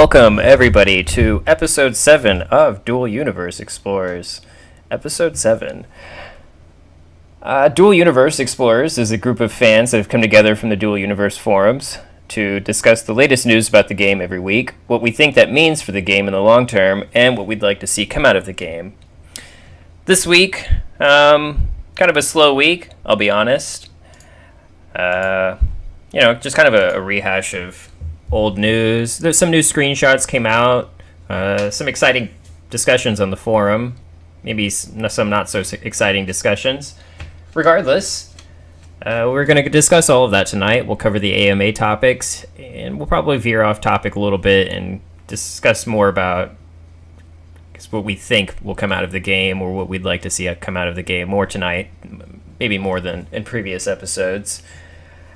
Welcome, everybody, to episode 7 of Dual Universe Explorers. Episode 7. Dual Universe Explorers is a group of fans that have come together from the Dual Universe forums to discuss the latest news about the game every week, what we think that means for the game in the long term, and what we'd like to see come out of the game. This week, kind of a slow week, I'll be honest. Just kind of a rehash of old news. There's some new screenshots came out, some exciting discussions on the forum, maybe some not so exciting discussions. Regardless, we're going to discuss all of that tonight. We'll cover the AMA topics, and we'll probably veer off topic a little bit and discuss more about what we think will come out of the game or what we'd like to see come out of the game more tonight, maybe more than in previous episodes.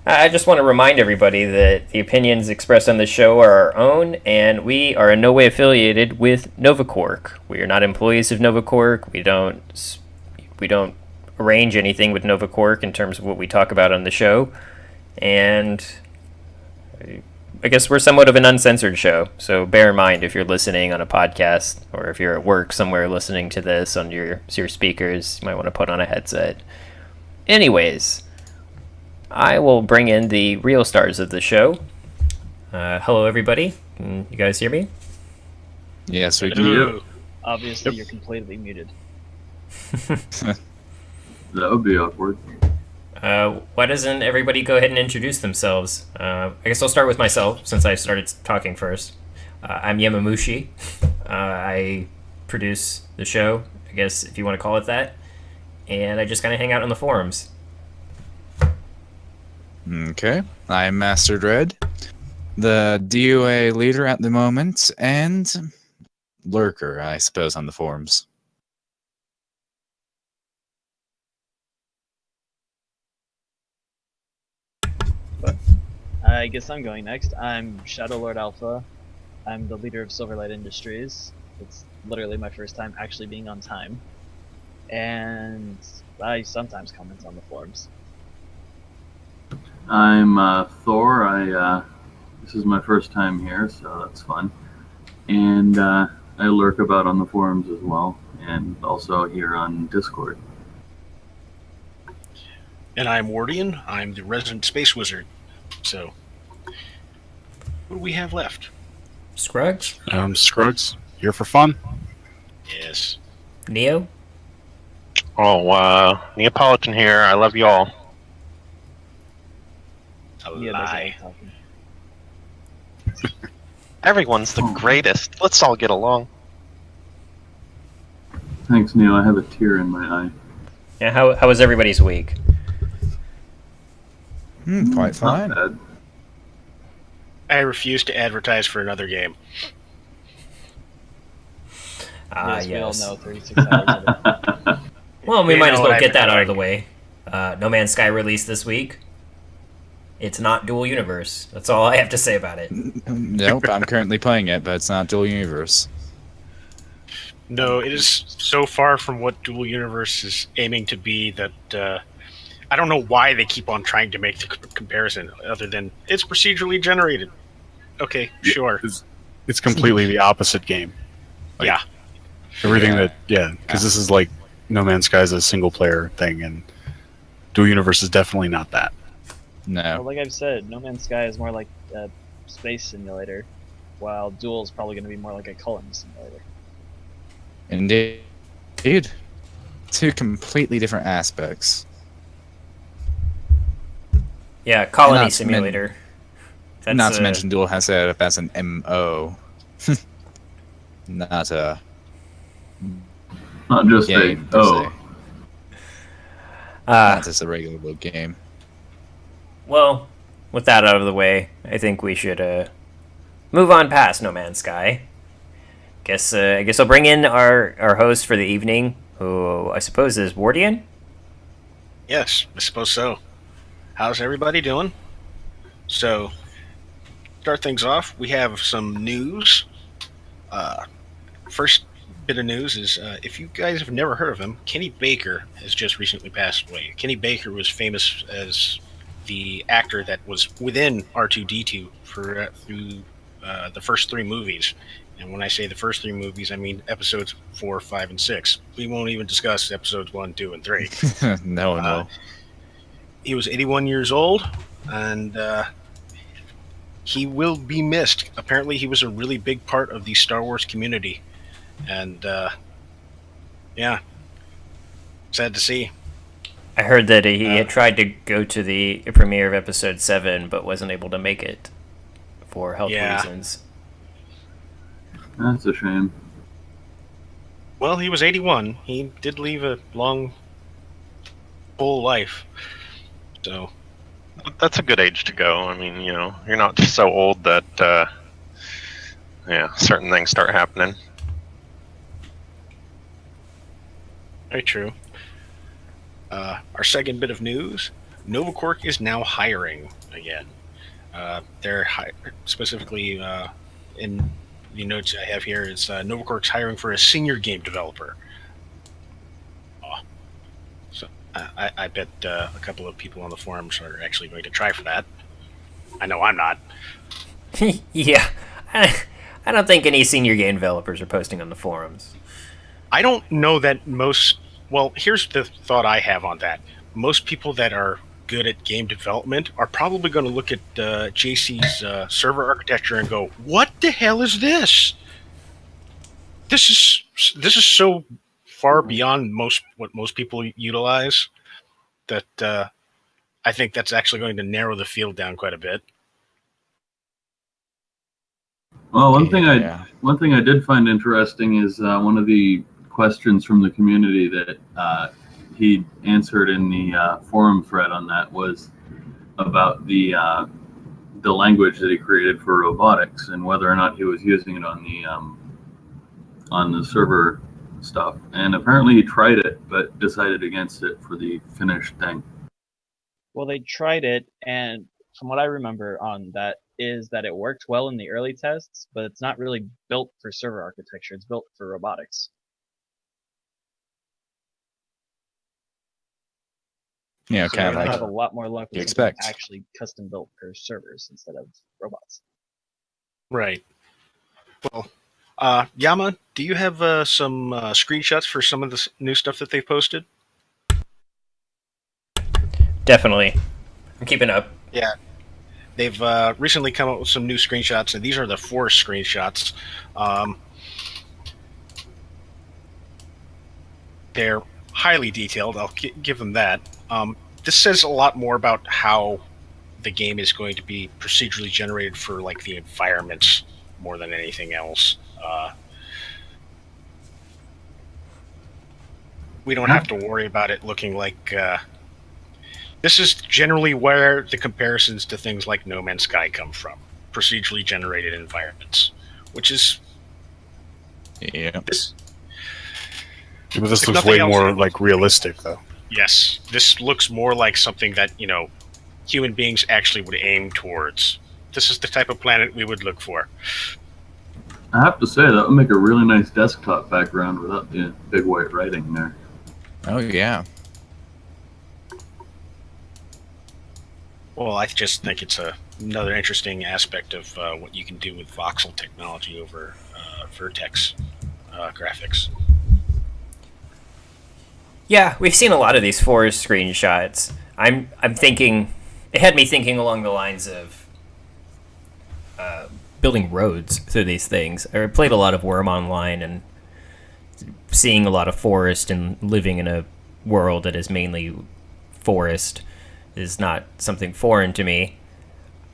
I just want to remind everybody that the opinions expressed on the show are our own, and we are in no way affiliated with NovaCork. We are not employees of NovaCork. We don't arrange anything with NovaCork in terms of what we talk about on the show. And I guess we're somewhat of an uncensored show, so bear in mind if you're listening on a podcast or if you're at work somewhere listening to this on your speakers, you might want to put on a headset. Anyways, I will bring in the real stars of the show. Hello, everybody. Can you guys hear me? Yes, we can. Obviously, You're completely muted. That would be awkward. Why doesn't everybody go ahead and introduce themselves? I guess I'll start with myself, since I started talking first. I'm Yamamushi. I produce the show, I guess, if you want to call it that. And I just kind of hang out on the forums. Okay, I'm Master Dread, the DOA leader at the moment, and lurker, I suppose, on the forums. I guess I'm going next. I'm Shadow Lord Alpha. I'm the leader of Silverlight Industries. It's literally my first time actually being on time. And I sometimes comment on the forums. I'm Thor. This is my first time here, so that's fun. And I lurk about on the forums as well, and also here on Discord. And I'm Wardian. I'm the resident space wizard. So, what do we have left? Scruggs? Scruggs, here for fun. Yes. Neo? Oh, Neapolitan here. I love y'all. A Yeah, lie. Everyone's the greatest. Let's all get along. Thanks, Neil. I have a tear in my eye. Yeah, how was everybody's week? Quite fine. Not bad. I refuse to advertise for another game. Yes, we all yes. know 36 hours of it. Well, we You might as know well what get I that out of like. the way. No Man's Sky released this week. It's not Dual Universe. That's all I have to say about it. Nope, I'm currently playing it, but it's not Dual Universe. No, it is so far from what Dual Universe is aiming to be that I don't know why they keep on trying to make the comparison other than it's procedurally generated. Okay, sure. It's completely the opposite game. Like, Yeah. Everything because this is like No Man's Sky is a single player thing, and Dual Universe is definitely not that. Well, No. like I've said, No Man's Sky is more like a space simulator, while Duel is probably going to be more like a culling simulator. Indeed. Two completely different aspects. Yeah, Colony Not to Simulator. Not to mention Dual has set up as an MO. Not a Not just game, a per oh. se. Not just a regular little game. Well, with that out of the way, I think we should move on past No Man's Sky. I guess I'll bring in our host for the evening, who I suppose is Wardian. Yes, I suppose so. How's everybody doing? So, start things off. We have some news. First bit of news is if you guys have never heard of him, Kenny Baker has just recently passed away. Kenny Baker was famous as the actor that was within R2-D2 for through the first 3 movies. And when I say the first 3 movies, I mean episodes 4, 5, and 6. We won't even discuss episodes 1, 2, and 3. No one will. He was 81 years old, and he will be missed. Apparently, he was a really big part of the Star Wars community. And, yeah, sad to see. I heard that he had tried to go to the premiere of Episode 7, but wasn't able to make it for health reasons. That's a shame. Well, he was 81. He did leave a long, full life. So That's a good age to go. I mean, you're not just so old that, certain things start happening. very true. Our second bit of news: Novacork is now hiring again. They're specifically in the notes I have here is Novacork's hiring for a senior game developer. So I bet a couple of people on the forums are actually going to try for that. I know I'm not. Yeah, I don't think any senior game developers are posting on the forums. I don't know that most. Well, here's the thought I have on that. Most people that are good at game development are probably going to look at JC's server architecture and go, "What the hell is this? This is so far beyond what most people utilize that I think that's actually going to narrow the field down quite a bit." Well, one thing I did find interesting is one of the questions from the community that he answered in the forum thread on that was about the language that he created for robotics and whether or not he was using it on the server stuff. And apparently he tried it, but decided against it for the finished thing. Well, they tried it, and from what I remember on that is that it worked well in the early tests, but it's not really built for server architecture. It's built for robotics. Yeah, So kind of you're gonna like have a lot more luck you with something expect. actually custom built for servers instead of robots. Right. Well, Yama, do you have some screenshots for some of the new stuff that they've posted? Definitely. I'm keeping up. Yeah. They've recently come up with some new screenshots, and these are the forest screenshots. They're highly detailed. I'll give them that. This says a lot more about how the game is going to be procedurally generated for like the environments more than anything else. We don't have to worry about it looking like. This is generally where the comparisons to things like No Man's Sky come from. Procedurally generated environments, which is this. But this looks way more like realistic, though. Yes, this looks more like something that human beings actually would aim towards. This is the type of planet we would look for. I have to say, that would make a really nice desktop background without the big white writing there. Oh yeah. Well, I just think it's another interesting aspect of what you can do with voxel technology over Vertex graphics. Yeah, we've seen a lot of these forest screenshots. I'm thinking, it had me thinking along the lines of building roads through these things. I played a lot of Worm Online, and seeing a lot of forest and living in a world that is mainly forest is not something foreign to me.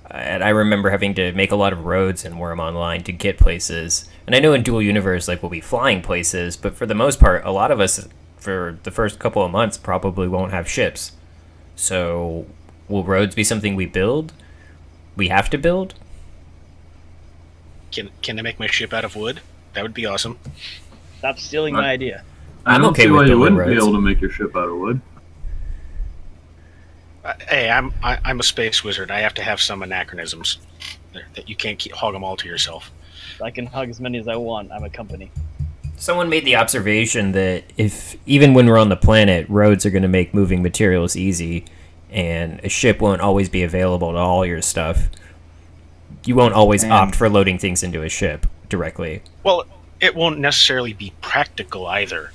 And I remember having to make a lot of roads in Worm Online to get places. And I know in Dual Universe, we'll be flying places, but for the most part, a lot of us, for the first couple of months, probably won't have ships. So, will roads be something we build? We have to build? Can I make my ship out of wood? That would be awesome. Stop stealing my idea. I I'm don't okay see with why you building wouldn't be roads. able to make your ship out of wood. Hey, I'm a space wizard. I have to have some anachronisms that you can't hog them all to yourself. I can hug as many as I want. I'm a company. Someone made the observation that if, even when we're on the planet, roads are going to make moving materials easy, and a ship won't always be available to all your stuff. you won't always And- opt for loading things into a ship directly. Well, it won't necessarily be practical either.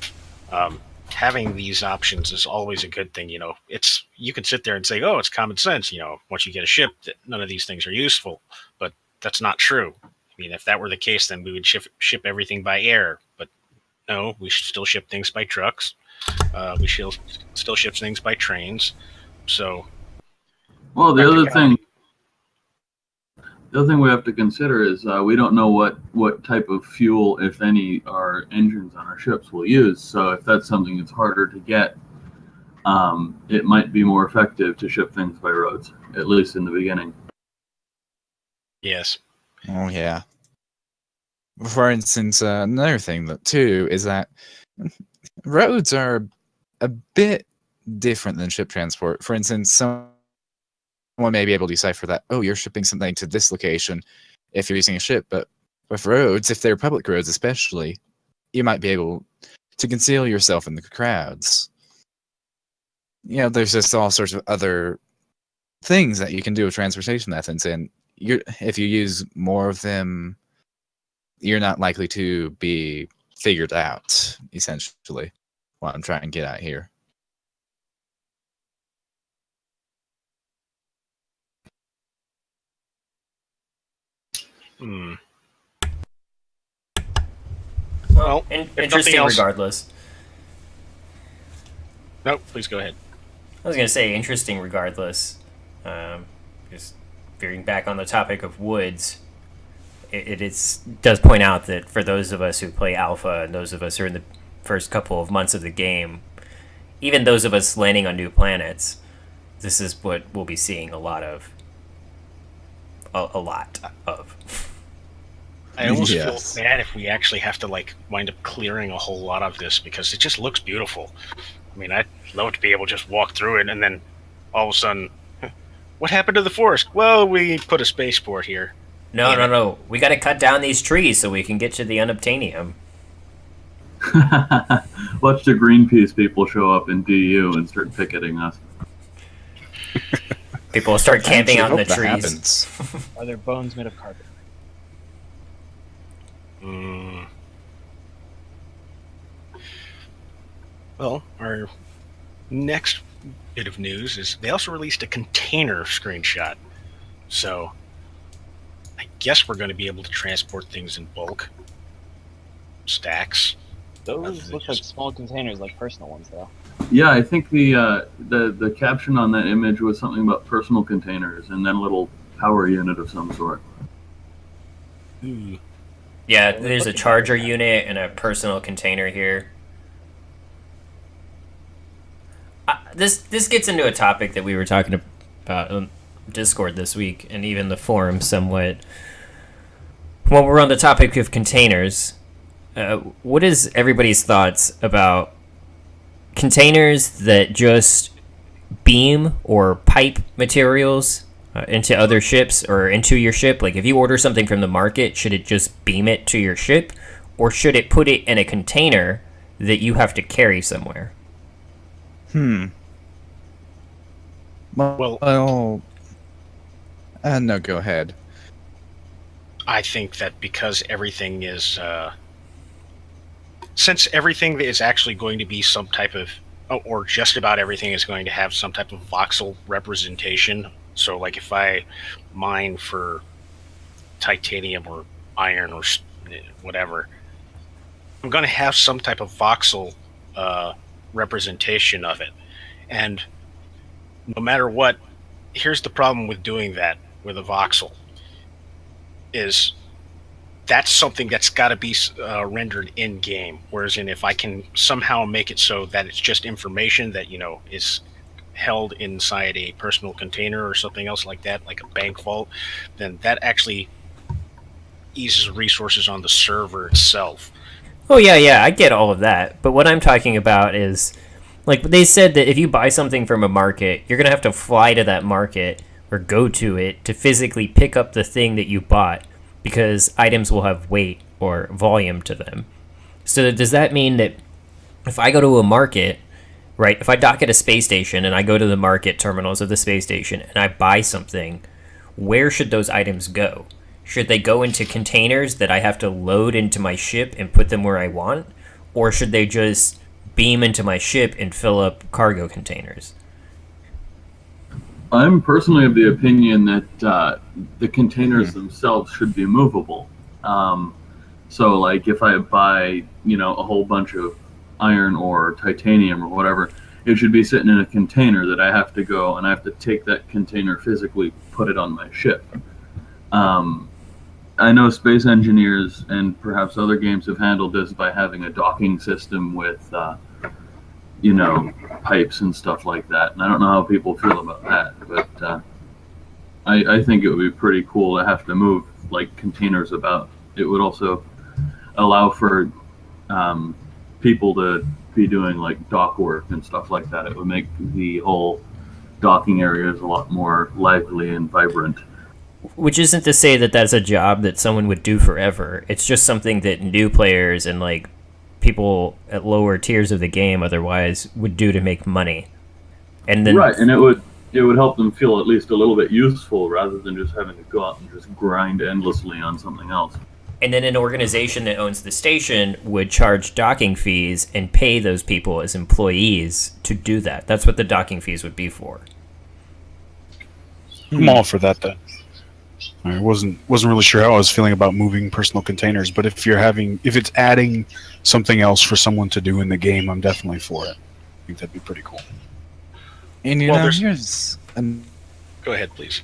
Having these options is always a good thing. You can sit there and say, "Oh, it's common sense." Once you get a ship, that none of these things are useful, but that's not true. I mean, if that were the case, then we would ship everything by air. But no, we should still ship things by trucks. We should still ship things by trains. So, Well, the other thing we have to consider is we don't know what type of fuel, if any, our engines on our ships will use. So if that's something that's harder to get, it might be more effective to ship things by roads, at least in the beginning. yes. Oh yeah. For instance, another thing that too is that roads are a bit different than ship transport. For instance, someone may be able to decipher that, oh, you're shipping something to this location if you're using a ship, but with roads, if they're public roads especially, you might be able to conceal yourself in the crowds. There's just all sorts of other things that you can do with transportation methods, and if you use more of them, you're not likely to be figured out, essentially, what I'm trying to get at here. Hmm. Well, if interesting nothing else- regardless. No, please go ahead. I was going to say interesting regardless. Just veering back on the topic of woods, it does point out that for those of us who play alpha and those of us who are in the first couple of months of the game, even those of us landing on new planets, this is what we'll be seeing a lot of. A lot of. I almost Yes. feel bad if we actually have to wind up clearing a whole lot of this because it just looks beautiful. I mean, I'd love to be able to just walk through it and then all of a sudden, what happened to the forest? Well, we put a spaceport here. No. We got to cut down these trees so we can get to the unobtainium. Watch the Greenpeace people show up in DU and start picketing us. People will start camping I out in actually the hope that trees. happens. Are their bones made of carbon? Well, our next bit of news is they also released a container screenshot. So I guess we're going to be able to transport things in bulk. Stacks. Those look like small containers, like personal ones, though. Yeah, I think the caption on that image was something about personal containers and then a little power unit of some sort. Ooh. Yeah, there's a charger unit and a personal container here. This gets into a topic that we were talking about on Discord this week, and even the forum somewhat. While we're on the topic of containers, what is everybody's thoughts about containers that just beam or pipe materials into other ships or into your ship? Like, if you order something from the market, should it just beam it to your ship, or should it put it in a container that you have to carry somewhere? Well, no, go ahead. I think that because everything is, since everything is actually going to be some type of, or just about everything is going to have some type of voxel representation. So, like, if I mine for titanium or iron or whatever, I'm going to have some type of voxel representation of it. And no matter what, here's the problem with doing that with a voxel, is that's something that's got to be rendered in game. Whereas if I can somehow make it so that it's just information that, is held inside a personal container or something else like that, like a bank vault, then that actually eases resources on the server itself. Oh, yeah, I get all of that. But what I'm talking about is, like, they said that if you buy something from a market, you're going to have to fly to that market or go to it to physically pick up the thing that you bought, because items will have weight or volume to them. So does that mean that if I go to a market, right, if I dock at a space station and I go to the market terminals of the space station and I buy something, where should those items go? should they go into containers that I have to load into my ship and put them where I want? Or should they just beam into my ship and fill up cargo containers? I'm personally of the opinion that the containers themselves should be movable. So, like, if I buy, a whole bunch of iron or titanium or whatever, it should be sitting in a container that I have to go and I have to take that container physically, put it on my ship. I know Space Engineers and perhaps other games have handled this by having a docking system with, pipes and stuff like that. And I don't know how people feel about that, but I think it would be pretty cool to have to move like containers about. It would also allow for people to be doing like dock work and stuff like that. It would make the whole docking areas a lot more lively and vibrant. Which isn't to say that that's a job that someone would do forever. It's just something that new players and like people at lower tiers of the game otherwise would do to make money. And then right, and it would help them feel at least a little bit useful rather than just having to go out and just grind endlessly on something else. And then an organization that owns the station would charge docking fees and pay those people as employees to do that. That's what the docking fees would be for. I'm all for that then. I wasn't really sure how I was feeling about moving personal containers, but if it's adding something else for someone to do in the game, I'm definitely for it. I think that'd be pretty cool. And here's Go ahead, please.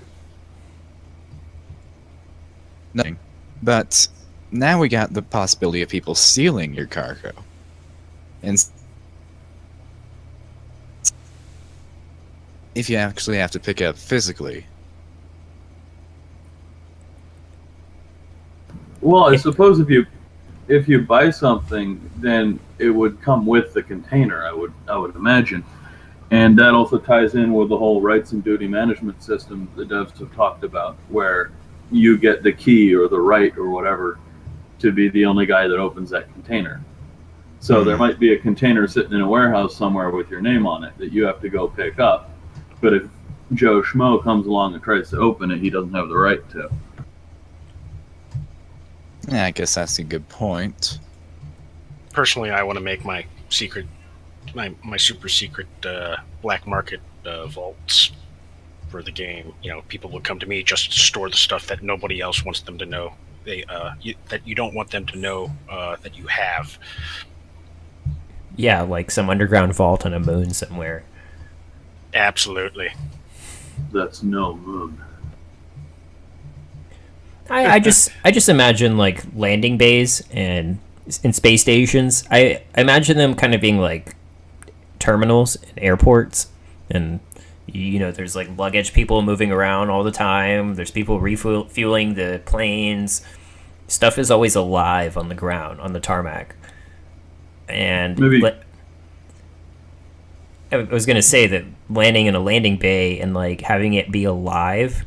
nothing. But now we got the possibility of people stealing your cargo. And if you actually have to pick up physically. Well, I suppose if you buy something, then it would come with the container, I would imagine. And that also ties in with the whole rights and duty management system the devs have talked about, where you get the key or the right or whatever to be the only guy that opens that container. So there might be a container sitting in a warehouse somewhere with your name on it that you have to go pick up. But if Joe Schmo comes along and tries to open it, he doesn't have the right to. Yeah, I guess that's a good point. Personally, I want to make my secret, my super secret black market vaults for the game. People would come to me just to store the stuff that nobody else wants them to know. That you don't want them to know that you have. Yeah, like some underground vault on a moon somewhere. Absolutely. That's no moon. I just imagine like landing bays and in space stations. I imagine them kind of being like terminals and airports, and there's like luggage people moving around all the time. There's people refueling the planes. Stuff is always alive on the ground, on the tarmac. And I was gonna say that landing in a landing bay and like having it be alive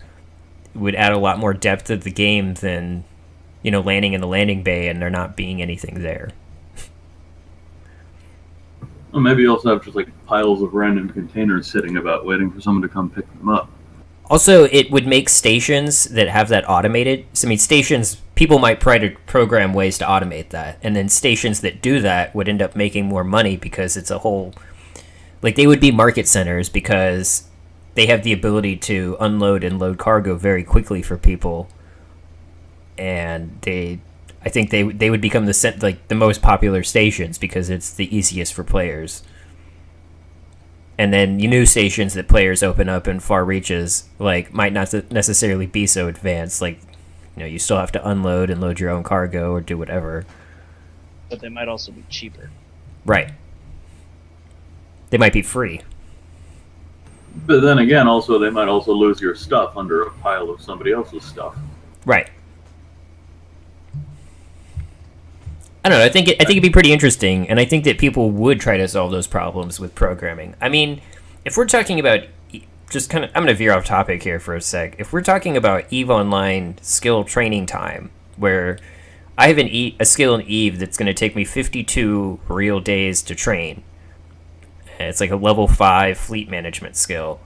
would add a lot more depth to the game than landing in a landing bay and there not being anything there. Well, maybe you also have just like piles of random containers sitting about waiting for someone to come pick them up. Also, it would make stations that have that automated. So, I mean, stations, people might try to program ways to automate that. And then stations that do that would end up making more money because it's a whole... Like, they would be market centers because they have the ability to unload and load cargo very quickly for people. And I think they would become the most popular stations because it's the easiest for players. And then new stations that players open up in far reaches might not necessarily be so advanced. You still have to unload and load your own cargo or do whatever. But they might also be cheaper. Right. They might be free. But then again, also they might also lose your stuff under a pile of somebody else's stuff. Right. I don't know. I think it'd be pretty interesting, and I think that people would try to solve those problems with programming. I mean, if we're talking about I'm going to veer off topic here for a sec. If we're talking about EVE Online skill training time, where I have a skill in EVE that's going to take me 52 real days to train. It's like a level 5 fleet management skill.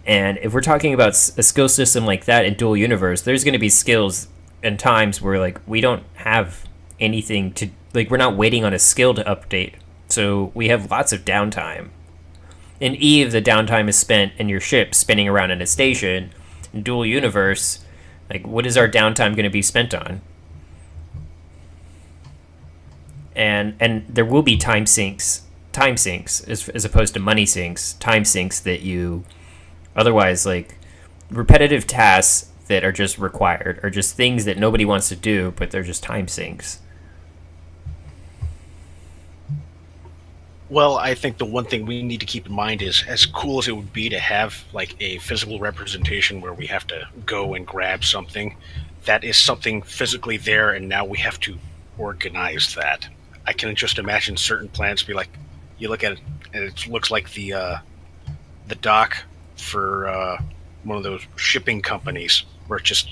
And if we're talking about a skill system like that in Dual Universe, there's going to be skills and times where like we don't have anything to like we're not waiting on a skill to update, so we have lots of downtime. In Eve, the downtime is spent in your ship spinning around in a station. In Dual Universe, like what is our downtime going to be spent on? And there will be time sinks as opposed to money sinks, time sinks that you otherwise like repetitive tasks that are just required or just things that nobody wants to do, but they're just time sinks. Well, I think the one thing we need to keep in mind is, as cool as it would be to have like a physical representation where we have to go and grab something, that is something physically there, and now we have to organize that. I can just imagine certain planets be like, you look at it, and it looks like the dock for one of those shipping companies, where it's just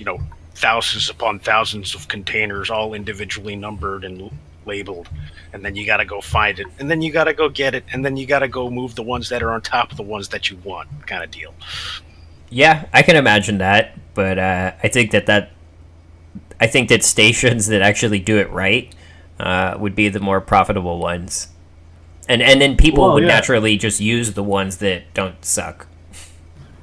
thousands upon thousands of containers, all individually numbered and labeled, and then you got to go find it, and then you got to go get it, and then you got to go move the ones that are on top of the ones that you want, kind of deal. Yeah, I can imagine that, but I think that stations that actually do it right would be the more profitable ones, and then people would naturally just use the ones that don't suck.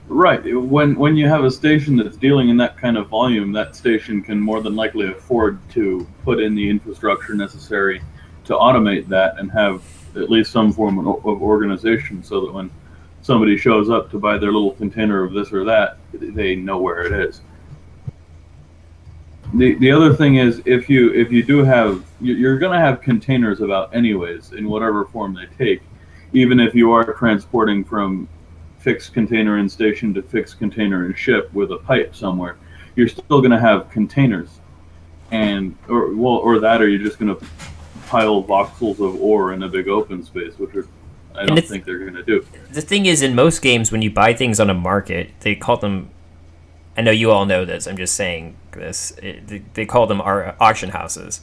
Right. When you have a station that's dealing in that kind of volume, that station can more than likely afford to put in the infrastructure necessary to automate that and have at least some form of organization, so that when somebody shows up to buy their little container of this or that, they know where it is. The other thing is, if you do have, you're going to have containers about anyways, in whatever form they take, even if you are transporting from fixed container in station to fixed container in ship with a pipe somewhere, you're still going to have containers, or you're just going to pile voxels of ore in a big open space, which I don't think they're going to do. The thing is, in most games, when you buy things on a market, they call them. I know you all know this. I'm just saying this. They call them auction houses.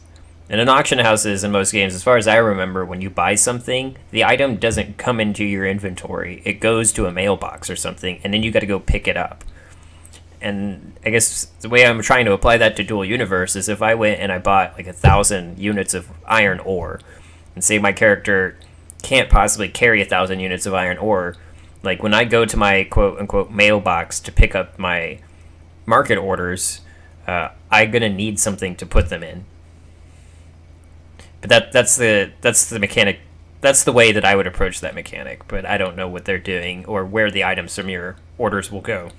And in auction houses, in most games, as far as I remember, when you buy something, the item doesn't come into your inventory. It goes to a mailbox or something, and then you got to go pick it up. And I guess the way I'm trying to apply that to Dual Universe is if I went and I bought like 1,000 units of iron ore, and say my character can't possibly carry 1,000 units of iron ore, like when I go to my quote-unquote mailbox to pick up my market orders, I'm going to need something to put them in. But that's the mechanic. That's the way that I would approach that mechanic. But I don't know what they're doing or where the items from your orders will go.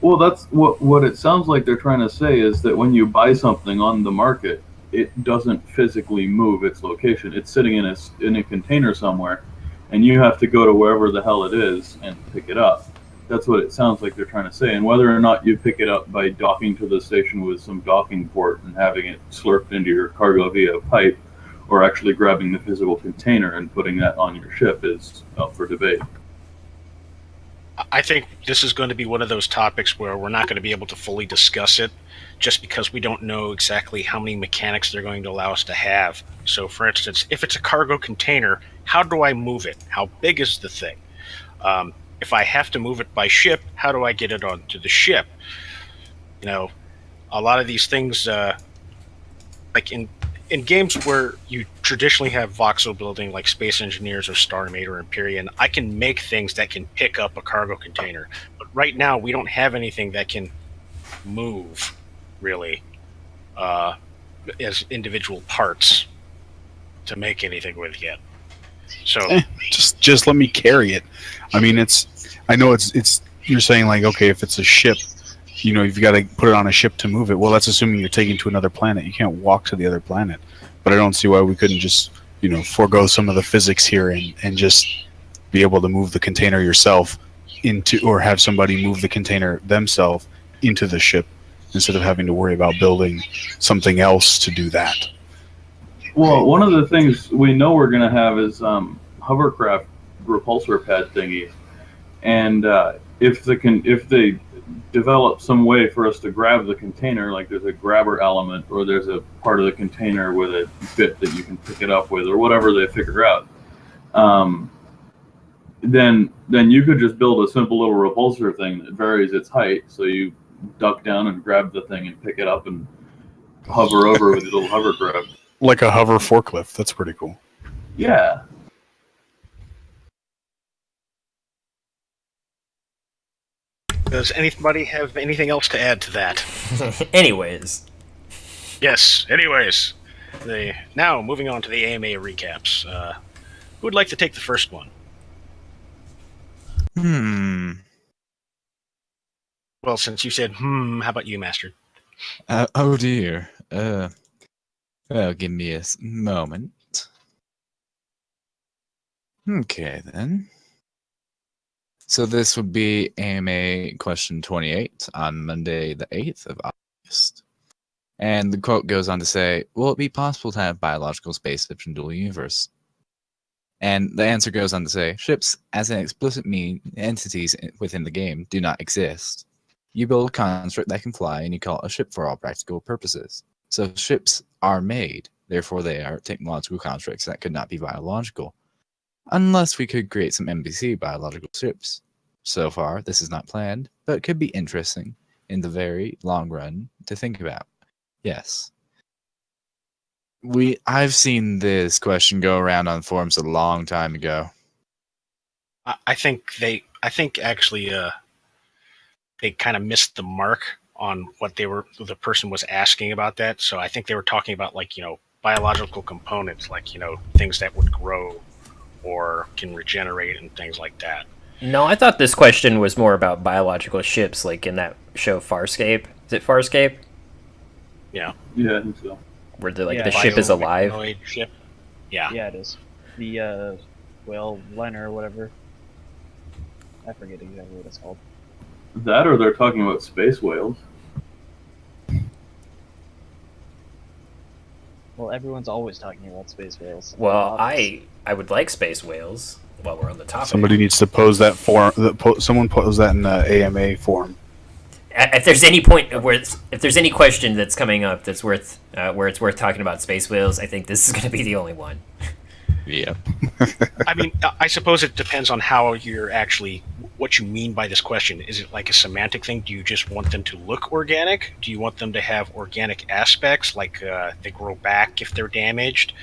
Well, that's what it sounds like they're trying to say is that when you buy something on the market, it doesn't physically move its location. It's sitting in a container somewhere, and you have to go to wherever the hell it is and pick it up. That's what it sounds like they're trying to say. And whether or not you pick it up by docking to the station with some docking port and having it slurped into your cargo via pipe, or actually grabbing the physical container and putting that on your ship is up for debate. I think this is going to be one of those topics where we're not going to be able to fully discuss it just because we don't know exactly how many mechanics they're going to allow us to have. So, for instance, if it's a cargo container, how do I move it? How big is the thing? If I have to move it by ship, how do I get it onto the ship? A lot of these things, like in games where you traditionally have voxel building, like Space Engineers or Starmate or Empyrean, I can make things that can pick up a cargo container. But right now, we don't have anything that can move, really, as individual parts to make anything with yet. So just let me carry it. I mean, I know it's you're saying like, okay, if it's a ship, you've got to put it on a ship to move it. Well, that's assuming you're taking to another planet. You can't walk to the other planet. But I don't see why we couldn't just, forego some of the physics here and just be able to move the container yourself or have somebody move the container themselves into the ship instead of having to worry about building something else to do that. Well, one of the things we know we're going to have is hovercraft repulsor pad thingies. And if they develop some way for us to grab the container, like there's a grabber element or there's a part of the container with a bit that you can pick it up with or whatever they figure out, then you could just build a simple little repulsor thing that varies its height. So you duck down and grab the thing and pick it up and hover over with a little hover grab. Like a hover forklift. That's pretty cool. Yeah. Does anybody have anything else to add to that? Anyways. Yes. Anyways, now moving on to the AMA recaps. Who would like to take the first one? Well, since you said how about you, Master? Oh dear. Well, give me a moment. Okay, then. So this would be AMA question 28 on Monday, the 8th of August. And the quote goes on to say, will it be possible to have biological spaceships in dual universe? And the answer goes on to say, ships, as an explicit mean entities within the game, do not exist. You build a construct that can fly, and you call it a ship for all practical purposes. So ships are made, therefore they are technological constructs that could not be biological. Unless we could create some NPC biological ships. So far, this is not planned, but it could be interesting in the very long run to think about. Yes. I've seen this question go around on forums a long time ago. I think actually they kind of missed the mark on what the person was asking about that. So I think they were talking about biological components, things that would grow or can regenerate and things like that. No, I thought this question was more about biological ships, like in that show Farscape. Is it Farscape? Yeah. Yeah, I think so. Where the ship is alive. Ship. Yeah. Yeah, it is. The whale liner or whatever. I forget exactly what it's called. That or they're talking about space whales. Well, everyone's always talking about space whales. Well, I would like space whales while we're on the topic. Somebody needs to pose that someone pose that in the AMA forum. If there's any point where if there's any question that's coming up that's worth where it's worth talking about space whales, I think this is going to be the only one. Yeah. I mean, I suppose it depends on how you're actually, what you mean by this question. Is it like a semantic thing? Do you just want them to look organic? Do you want them to have organic aspects, like they grow back if they're damaged?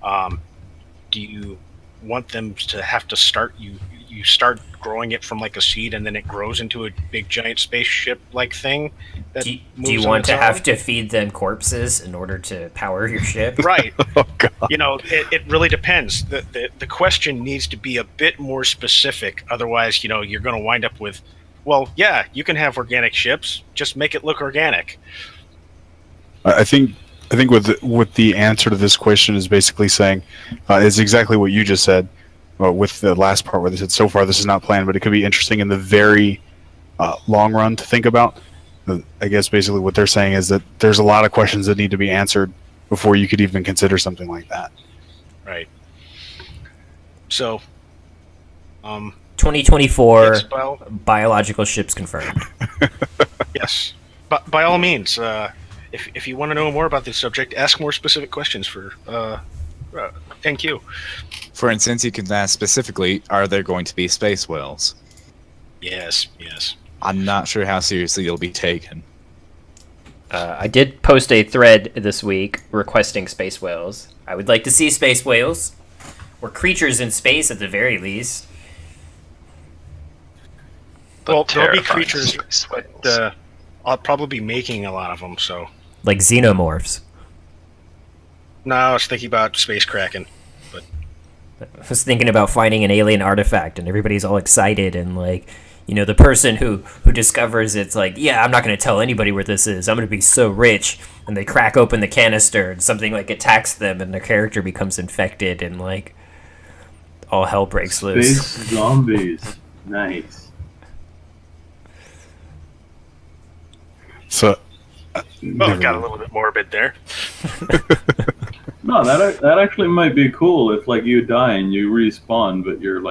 Do you want them to have to start, you start growing it from like a seed and then it grows into a big giant spaceship like thing? Do you want to have to feed them corpses in order to power your ship? Right. Oh, God. It really depends. The question needs to be a bit more specific. Otherwise, you're going to wind up with, well, yeah, you can have organic ships. Just make it look organic. I think with the answer to this question is basically saying is exactly what you just said. With the last part where they said, so far this is not planned, but it could be interesting in the very long run to think about. I guess basically what they're saying is that there's a lot of questions that need to be answered before you could even consider something like that. Right. So, 2024 yes, biological ships confirmed. Yes. But by all means, if you want to know more about this subject, ask more specific questions for NQ. For instance, you can ask specifically, are there going to be space whales? Yes. I'm not sure how seriously you'll be taken. I did post a thread this week requesting space whales. I would like to see space whales, or creatures in space at the very least. Well, there'll be Terrifying creatures, space but whales. I'll probably be making a lot of them, so... Like xenomorphs. No, I was thinking about Space Kraken. I was thinking about finding an alien artifact, and everybody's all excited, and the person who discovers it's like, yeah, I'm not going to tell anybody where this is. I'm going to be so rich. And they crack open the canister, and something attacks them, and their character becomes infected, and all hell breaks loose. Space zombies. Nice. So, Well, it got a little bit morbid there. No, that actually might be cool if you die and you respawn, but your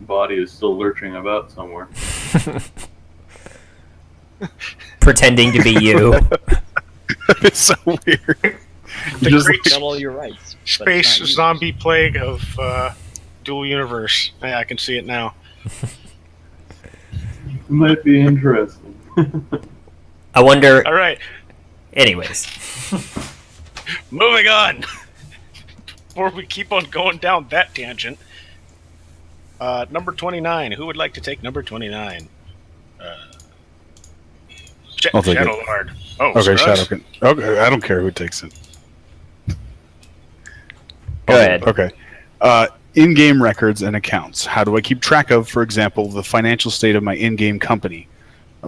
body is still lurching about somewhere. Pretending to be you. It's so weird. The Just great Got all your rights. but it's space not you. zombie plague of dual universe. Yeah, I can see it now. It might be interesting. I wonder. All right, Anyways, moving on. Before we keep on going down that tangent, number 29. Who would like to take number 29? I'll take Shadow it. Lord. Oh, Okay, Scruggs? Shadow can. Okay, I don't care who takes it. Go ahead. Okay. In-game records and accounts. How do I keep track of, for example, the financial state of my in-game company?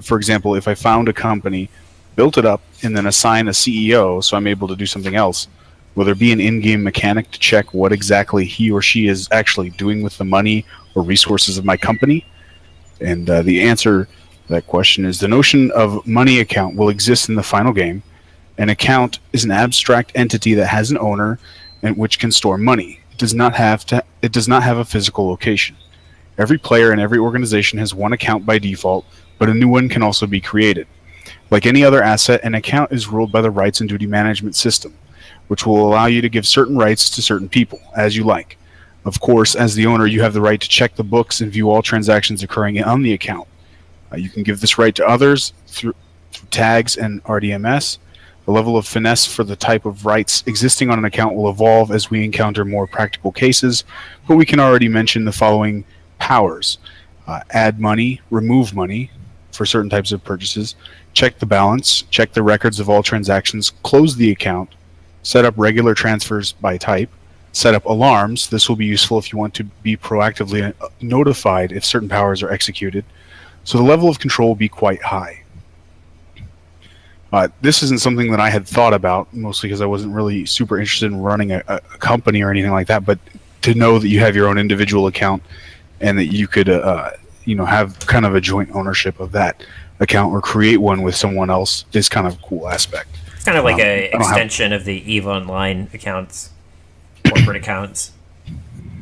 For example, if I found a company, built it up, and then assign a CEO so I'm able to do something else, will there be an in-game mechanic to check what exactly he or she is actually doing with the money or resources of my company? And the answer to that question is the notion of money account will exist in the final game. An account is an abstract entity that has an owner and which can store money. It does not have a physical location. Every player and every organization has one account by default, but a new one can also be created. Like any other asset, an account is ruled by the rights and duty management system, which will allow you to give certain rights to certain people, as you like. Of course, as the owner, you have the right to check the books and view all transactions occurring on the account. You can give this right to others through tags and RDMS. The level of finesse for the type of rights existing on an account will evolve as we encounter more practical cases, but we can already mention the following powers. Add money, remove money for certain types of purchases, check the balance, check the records of all transactions, close the account, set up regular transfers by type, set up alarms. This will be useful if you want to be proactively notified if certain powers are executed. So the level of control will be quite high. This isn't something that I had thought about, mostly because I wasn't really super interested in running a company or anything like that, but to know that you have your own individual account and that you could have kind of a joint ownership of that account or create one with someone else is kind of a cool aspect. It's kind of like an extension of the EVE Online accounts, corporate accounts.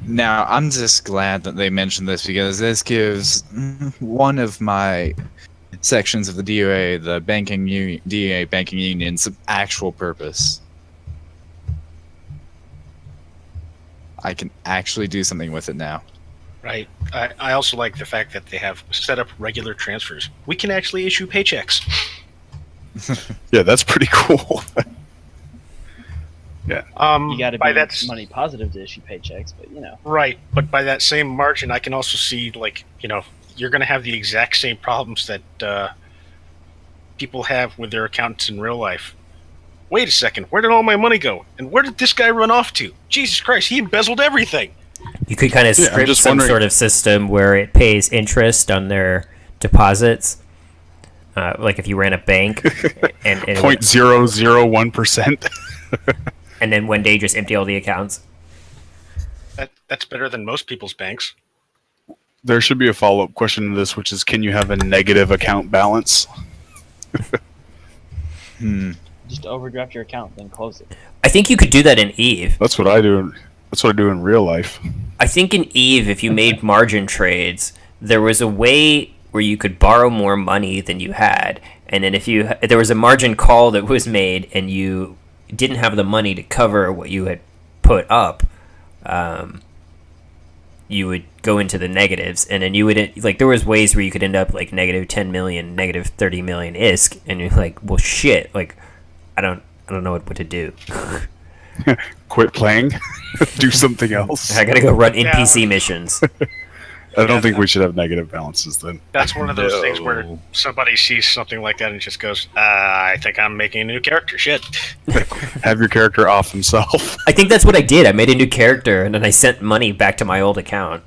Now, I'm just glad that they mentioned this because this gives one of my sections of the DOA, the DOA banking union, some actual purpose. I can actually do something with it now. Right. I also like the fact that they have set up regular transfers. We can actually issue paychecks. Yeah, that's pretty cool. Yeah. You got to by be that money positive to issue paychecks, but Right, but by that same margin, I can also see you're going to have the exact same problems that people have with their accountants in real life. Wait a second, where did all my money go? And where did this guy run off to? Jesus Christ, he embezzled everything. You could kind of script some wondering. sort of system where it pays interest on their deposits. Like if you ran a bank and 0.001%. and then one day just empty all the accounts. That's better than most people's banks. There should be a follow-up question to this, which is, can you have a negative account balance? just overdraft your account, then close it. I think you could do that in EVE. That's what I do. That's what I do in real life. I think in EVE, if you made margin trades, there was a way where you could borrow more money than you had, and then if there was a margin call that was made and you didn't have the money to cover what you had put up, you would go into the negatives, and then you would there was ways where you could end up like negative 10 million, negative 30 million ISK, and you're like, well, shit, like I don't know what to do. Quit playing. Do something else. I gotta go run NPC missions. I don't think we should have negative balances then. That's one of those things where somebody sees something like that and just goes, I think I'm making a new character. Shit. Have your character off himself. I think that's what I did. I made a new character, and then I sent money back to my old account.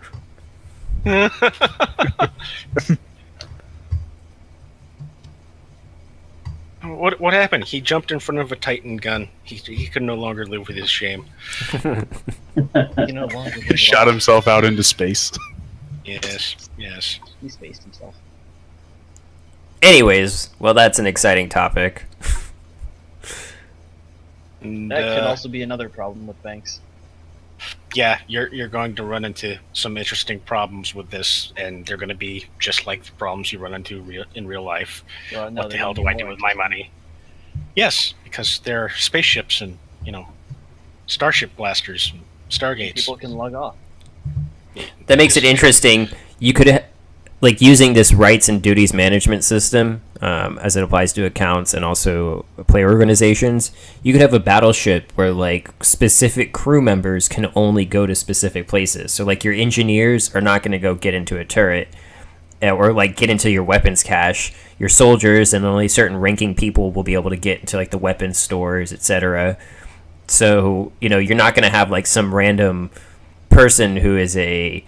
What happened? He jumped in front of a Titan gun. He could no longer live with his shame. He shot himself out into space. Yes. He spaced himself. Anyways, well, that's an exciting topic. And, That could also be another problem with banks. Yeah, you're going to run into some interesting problems with this, and they're going to be just like the problems you run into in real life. Well, no, What the hell do I do with my money? Yes, because they're spaceships and starship blasters, and stargates. People can log off. That makes it interesting. You could like using this rights and duties management system as it applies to accounts and also player organizations, you could have a battleship where like specific crew members can only go to specific places. So like your engineers are not going to go get into a turret or like get into your weapons cache. Your soldiers and only certain ranking people will be able to get into like the weapons stores, etc. So, you know, you're not going to have like some random person who is a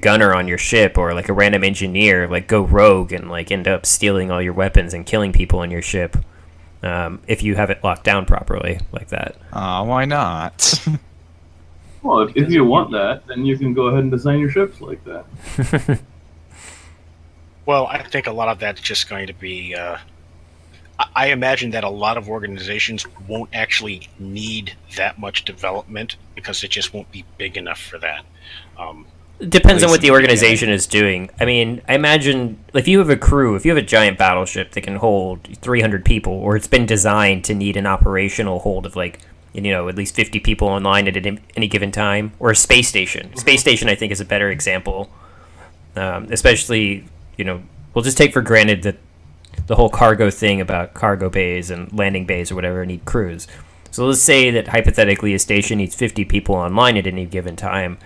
gunner on your ship or like a random engineer like go rogue and like end up stealing all your weapons and killing people on your ship if you have it locked down properly like that. Why not? Well, if you want that, then you can go ahead and design your ships like that. Well, I think a lot of that's just going to be. I imagine that a lot of organizations won't actually need that much development because it just won't be big enough for that. It depends on what the organization is doing. I mean, I imagine if you have a crew, if you have a giant battleship that can hold 300 people, or it's been designed to need an operational hold of like, you know, at least 50 people online at any given time, or a space station. Space station, I think, is a better example. Especially, you know, we'll just take for granted that the whole cargo thing about cargo bays and landing bays or whatever need crews. So let's say that hypothetically a station needs 50 people online at any given time.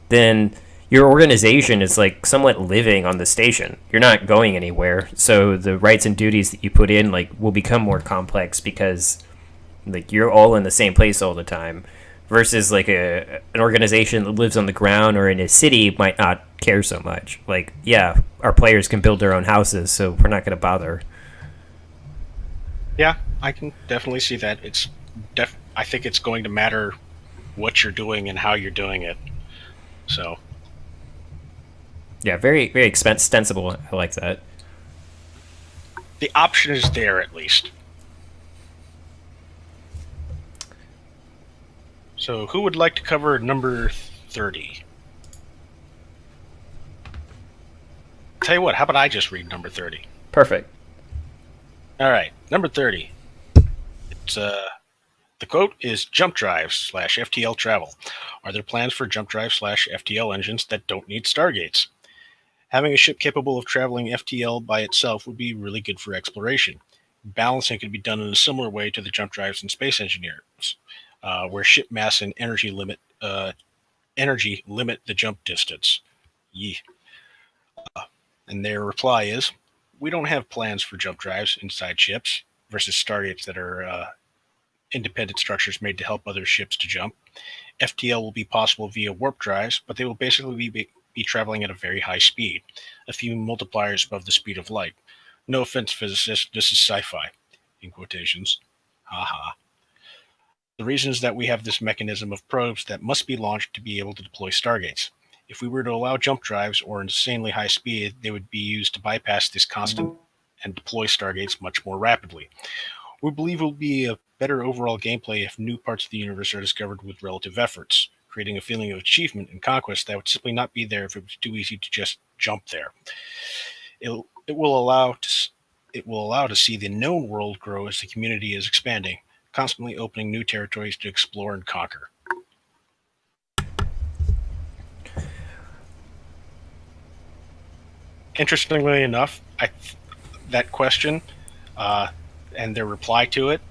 Then your organization is like somewhat living on the station. You're not going anywhere. So the rights and duties that you put in like will become more complex because like you're all in the same place all the time. Versus like an organization that lives on the ground or in a city might not care so much. Like, yeah, our players can build their own houses, so we're not going to bother. Yeah, I can definitely see that. I think it's going to matter what you're doing and how you're doing it. So. Yeah, very, very extensible. I like that. The option is there, at least. So, who would like to cover number 30? Tell you what, how about I just read number 30? Perfect. All right, number 30. It's the quote is jump drives / FTL travel. Are there plans for jump drive / FTL engines that don't need stargates? Having a ship capable of traveling FTL by itself would be really good for exploration. Balancing could be done in a similar way to the jump drives in Space Engineers, where ship mass and energy limit the jump distance. Yee. And their reply is, we don't have plans for jump drives inside ships versus stargates that are independent structures made to help other ships to jump. FTL will be possible via warp drives, but they will basically be traveling at a very high speed, a few multipliers above the speed of light. No offense, physicists, this is sci-fi, in quotations. Haha. The reason is that we have this mechanism of probes that must be launched to be able to deploy stargates. If we were to allow jump drives or insanely high speed, they would be used to bypass this constant and deploy stargates much more rapidly. We believe it will be a better overall gameplay if new parts of the universe are discovered with relative efforts, creating a feeling of achievement and conquest that would simply not be there if it was too easy to just jump there. It will allow to see the known world grow as the community is expanding, constantly opening new territories to explore and conquer. Interestingly enough, that question and their reply to it,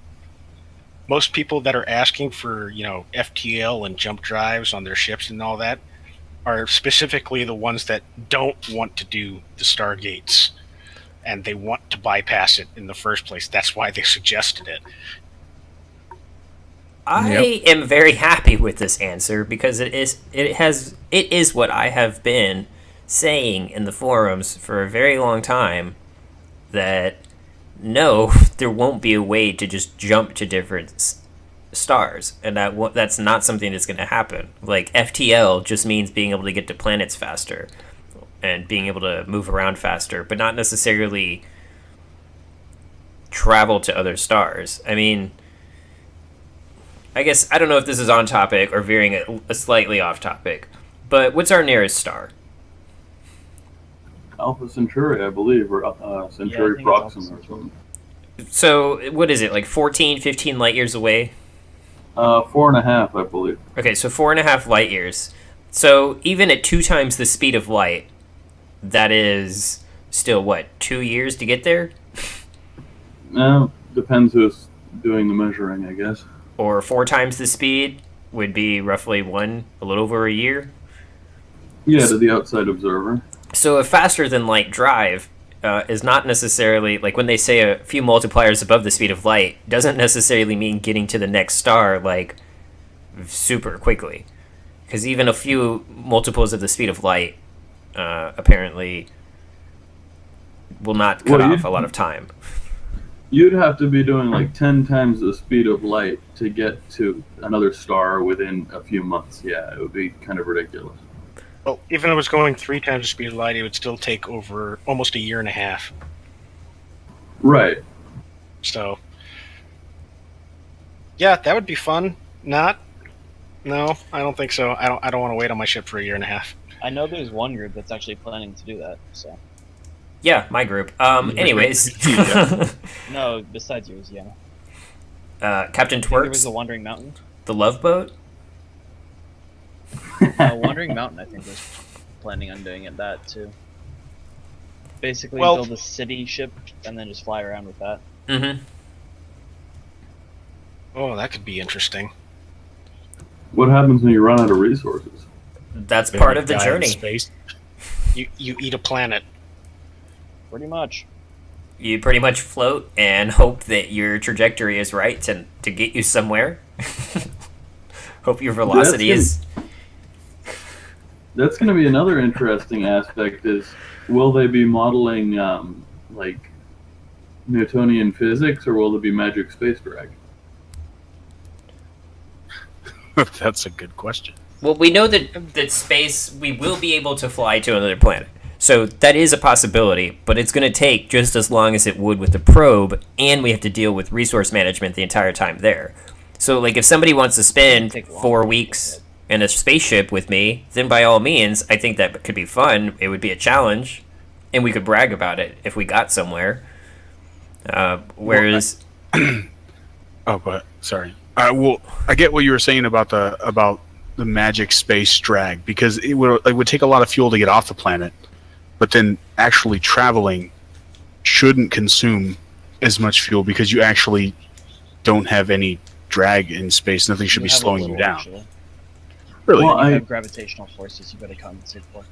most people that are asking for, FTL and jump drives on their ships and all that are specifically the ones that don't want to do the Stargates and they want to bypass it in the first place. That's why they suggested it. I am very happy with this answer because it is what I have been saying in the forums for a very long time, that no, there won't be a way to just jump to different stars, and that's not something that's going to happen. Like, FTL just means being able to get to planets faster and being able to move around faster, but not necessarily travel to other stars. I mean, I guess I don't know if this is on topic or veering a slightly off topic, but what's our nearest star? Alpha Centauri, I believe, or Centauri Proxima or something. So, what is it, like 14, 15 light years away? 4.5, I believe. Okay, so 4.5 light years. So, even at 2 times the speed of light, that is still, what, 2 years to get there? Depends who's doing the measuring, I guess. Or 4 times the speed would be roughly a little over a year. Yeah, to the outside observer. So a faster than light drive is not necessarily, like when they say a few multipliers above the speed of light, doesn't necessarily mean getting to the next star like super quickly. Because even a few multiples of the speed of light apparently will not cut off a lot of time. You'd have to be doing like 10 times the speed of light to get to another star within a few months. Yeah, it would be kind of ridiculous. Well, even if it was going 3 times the speed of light, it would still take over almost a year and a half. Right. So, yeah, that would be fun. No, I don't think so. I don't want to wait on my ship for a year and a half. I know there's one group that's actually planning to do that. So. Yeah, my group. Anyways. No, besides yours, yeah. Captain There was Twerks, the Wandering Mountain. the Love Boat. Wandering Mountain, I think, was planning on doing that too. Basically, Well- build a city ship and then just fly around with that. Mm-hmm. Oh, that could be interesting. What happens when you run out of resources? That's part of the Die in journey. Space. You eat a planet. Pretty much. You pretty much float and hope that your trajectory is right to get you somewhere. Hope your velocity is... That's going to be another interesting aspect is, will they be modeling like Newtonian physics, or will there be magic space drag? That's a good question. Well, we know that space, we will be able to fly to another planet. So that is a possibility, but it's going to take just as long as it would with the probe, and we have to deal with resource management the entire time there. So, like, if somebody wants to spend Take longer. 4 weeks in a spaceship with me, then by all means, I think that could be fun. It would be a challenge, and we could brag about it if we got somewhere. Whereas... Oh, but sorry. Well, I get what you were saying about the magic space drag, because it would take a lot of fuel to get off the planet, but then actually traveling shouldn't consume as much fuel because you actually don't have any drag in space. Nothing should You be have a slowing little, you down. actually. Really? Well, You have gravitational forces you gotta compensate for.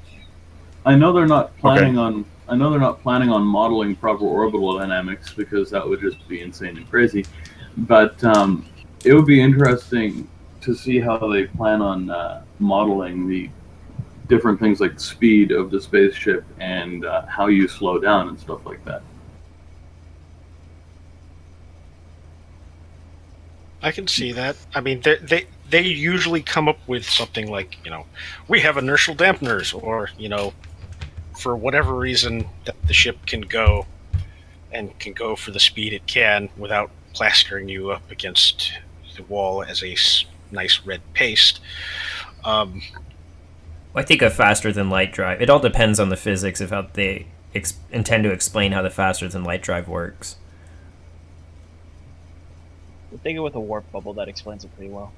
I know they're not planning on. I know they're not planning on modeling proper orbital dynamics because that would just be insane and crazy. But it would be interesting to see how they plan on modeling the different things like speed of the spaceship and how you slow down and stuff like that. I can see that. I mean, they usually come up with something like, we have inertial dampeners, or, for whatever reason that the ship can go for the speed it can without plastering you up against the wall as a nice red paste. I think a faster than light drive. It all depends on the physics of how they intend to explain how the faster than light drive works. If they go with a warp bubble, that explains it pretty well.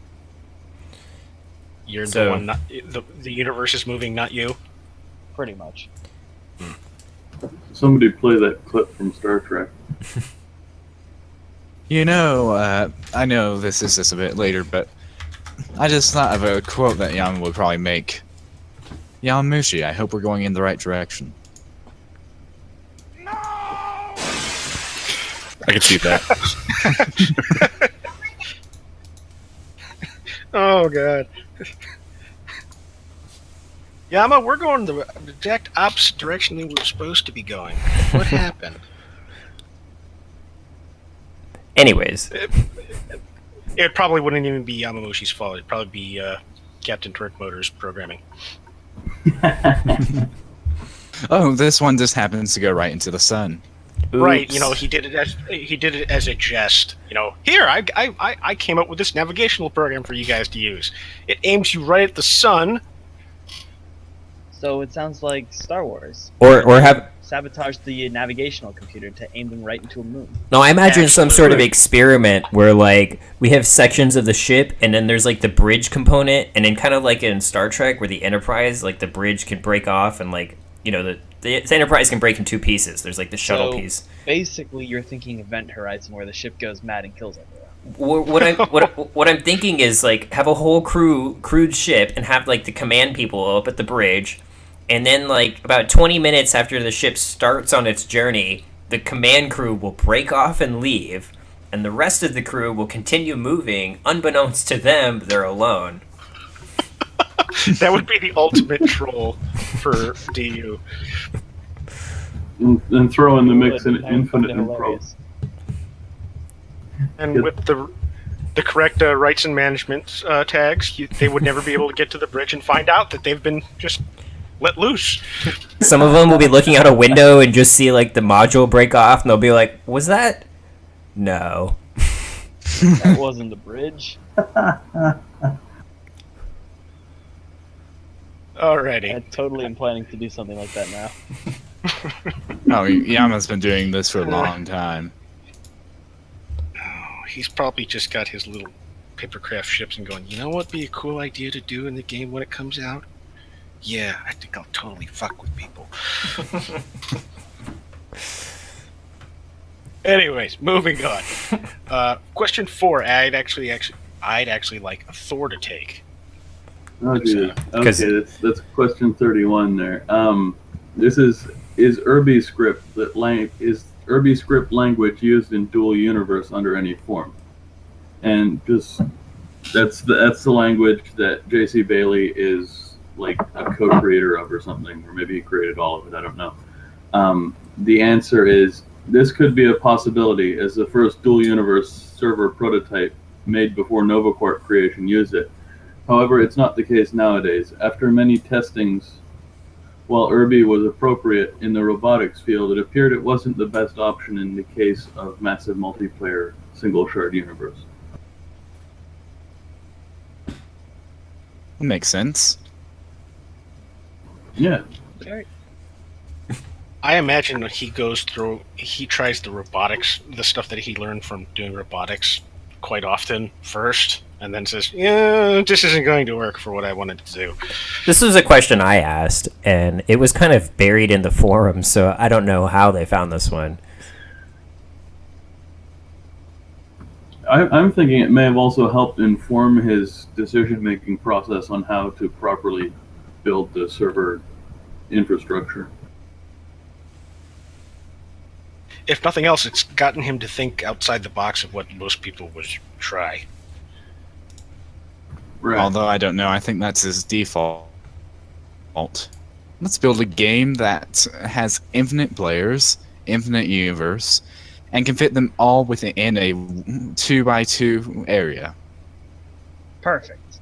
You're So- the one, not, the universe is moving, not you. Pretty much. Somebody play that clip from Star Trek. You know, I know this is just a bit later, but I just thought of a quote that Yama would probably make. Yamamushi, I hope we're going in the right direction. I can see that. Oh, God. Yama, we're going the exact opposite direction than we were supposed to be going. What happened? Anyways, It probably wouldn't even be Yamamushi's fault. It'd probably be Captain Twerk Motors programming. Oh, this one just happens to go right into the sun. Right, oops. he did it as a jest. Here, I came up with this navigational program for you guys to use. It aims you right at the sun. So it sounds like Star Wars. Or have... Sabotage the navigational computer to aim them right into a moon. No, I imagine some Actually, sort of experiment where, like, we have sections of the ship, and then there's, like, the bridge component, and then kind of like in Star Trek, where the Enterprise, like, the bridge can break off, and, like, the Enterprise can break in two pieces. There's like the shuttle So- piece. Basically, you're thinking Event Horizon, where the ship goes mad and kills everyone. What I'm thinking is like have a whole crewed ship and have like the command people up at the bridge, and then like about 20 minutes after the ship starts on its journey, the command crew will break off and leave, and the rest of the crew will continue moving. Unbeknownst to them, they're alone. That would be the ultimate troll for DU. And throw in the mix an That would be infinite fucking and pro. hilarious. And with the correct rights and management tags, they would never be able to get to the bridge and find out that they've been just let loose. Some of them will be looking out a window and just see like the module break off, and they'll be like, "Was that? No." That wasn't the bridge. Alrighty. I totally am planning to do something like that now. Oh, Yama's been doing this for a long time. Oh, he's probably just got his little papercraft ships and going, you know what'd be a cool idea to do in the game when it comes out? Yeah, I think I'll totally fuck with people. Anyways, moving on. Question 4. I'd actually like Thor to take. Oh, dude. 'Cause- Okay, that's question 31 there. This is Irby script is Irby script language used in dual universe under any form? And just that's the language that J.C. Bailey is like a co-creator of or something, or maybe he created all of it. I don't know. The answer is this could be a possibility, as the first dual universe server prototype made before NovaCorp creation used it. However, it's not the case nowadays. After many testings, while Irby was appropriate in the robotics field, it appeared it wasn't the best option in the case of massive multiplayer single shard universe. That makes sense. Yeah. Okay. I imagine that he tries the robotics, the stuff that he learned from doing robotics quite often first, and then says, yeah, this isn't going to work for what I wanted to do. This was a question I asked, and it was kind of buried in the forum, so I don't know how they found this one. I'm thinking it may have also helped inform his decision-making process on how to properly build the server infrastructure. If nothing else, it's gotten him to think outside the box of what most people would try. Right. Although I don't know, I think that's his default. Let's build a game that has infinite players, infinite universe, and can fit them all within a 2x2 area. Perfect.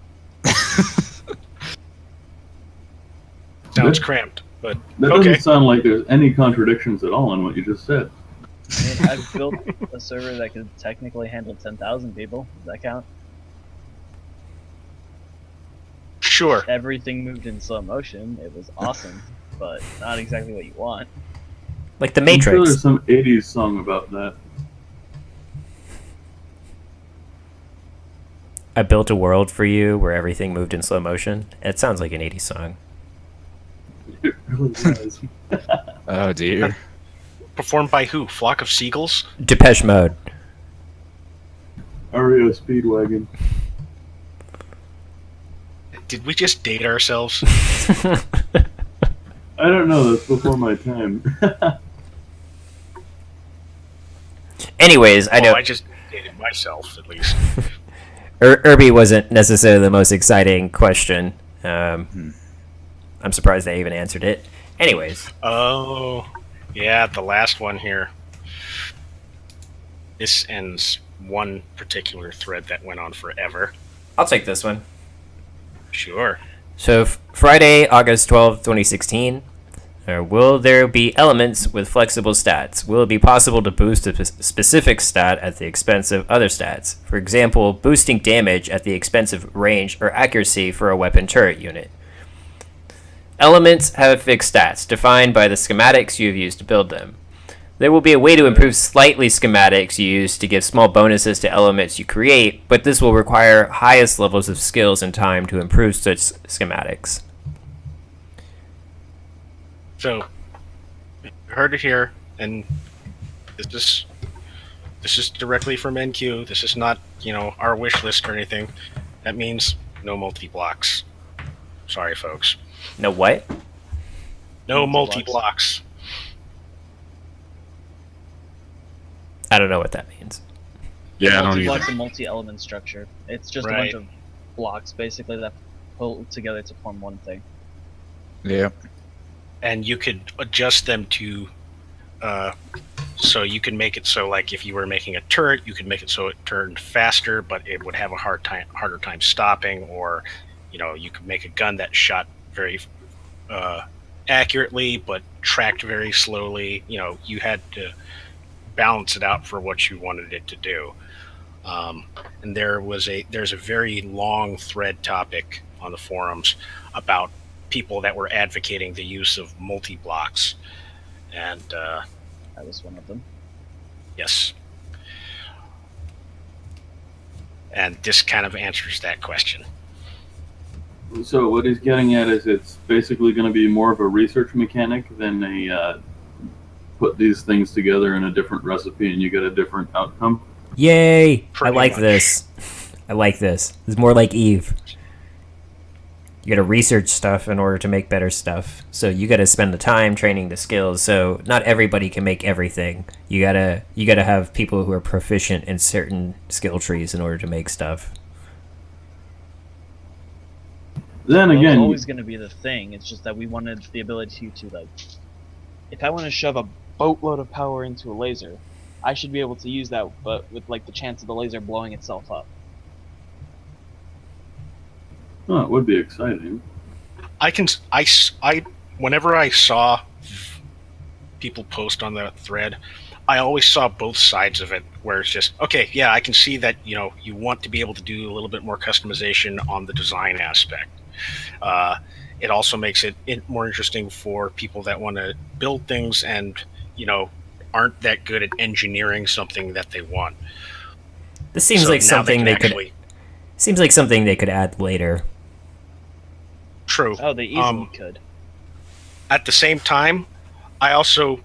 Sounds cramped, but That okay. doesn't sound like there's any contradictions at all in what you just said. I mean, I've built a server that could technically handle 10,000 people. Does that count? Sure. Everything moved in slow motion. It was awesome, but not exactly what you want. Like the I'm sure Matrix. there's some 80s song about that. I built a world for you where everything moved in slow motion. It sounds like an 80s song. It really does. Oh dear. Performed by who? Flock of Seagulls? Depeche Mode. REO Speedwagon. Did we just date ourselves? I don't know, that's before my time. Anyways, I know I just dated myself, at least. Irby wasn't necessarily the most exciting question. I'm surprised they even answered it. Anyways, Oh, yeah, the last one here. This ends one particular thread that went on forever. I'll take this one. Sure. So Friday, August 12th, 2016. Will there be elements with flexible stats? Will it be possible to boost a specific stat at the expense of other stats? For example, boosting damage at the expense of range or accuracy for a weapon turret unit. Elements have fixed stats, defined by the schematics you have used to build them. There will be a way to improve slightly schematics you use to give small bonuses to elements you create, but this will require highest levels of skills and time to improve such schematics. So, Heard it here, and this is directly from NQ. This is not, our wish list or anything. That means no multi-blocks. Sorry, folks. No what? No Multi-blocks. multi-blocks. I don't know what that means. Yeah, I don't Multi-block's either. a multi-element structure. It's just Right. a bunch of blocks, basically, that pull together to form one thing. Yeah. And you could adjust them to so you can make it so, like, if you were making a turret, you could make it so it turned faster, but it would have a harder time stopping. Or you could make a gun that shot very accurately but tracked very slowly. You had to balance it out for what you wanted it to do. And there's a very long thread topic on the forums about people that were advocating the use of multi-blocks. And That was one of them. yes. And this kind of answers that question. So what he's getting at is it's basically going to be more of a research mechanic than a put these things together in a different recipe and you get a different outcome. Yay! I Pretty like much. this. I like this. It's more like Eve. You gotta research stuff in order to make better stuff. So you gotta spend the time training the skills. So not everybody can make everything. You gotta have people who are proficient in certain skill trees in order to make stuff. Then Well, it was again, always going to be the thing. It's just that we wanted the ability to, like, if I want to shove a boatload of power into a laser, I should be able to use that, but with, like, the chance of the laser blowing itself up. oh, it would be exciting. Whenever I saw people post on the thread, I always saw both sides of it, where it's just, okay, yeah, I can see that, you want to be able to do a little bit more customization on the design aspect. It also makes it more interesting for people that want to build things and, aren't that good at engineering something that they want. This seems So like now something can they could actually- seems like something they could add later. True. Oh, they easily could. At the same time, I also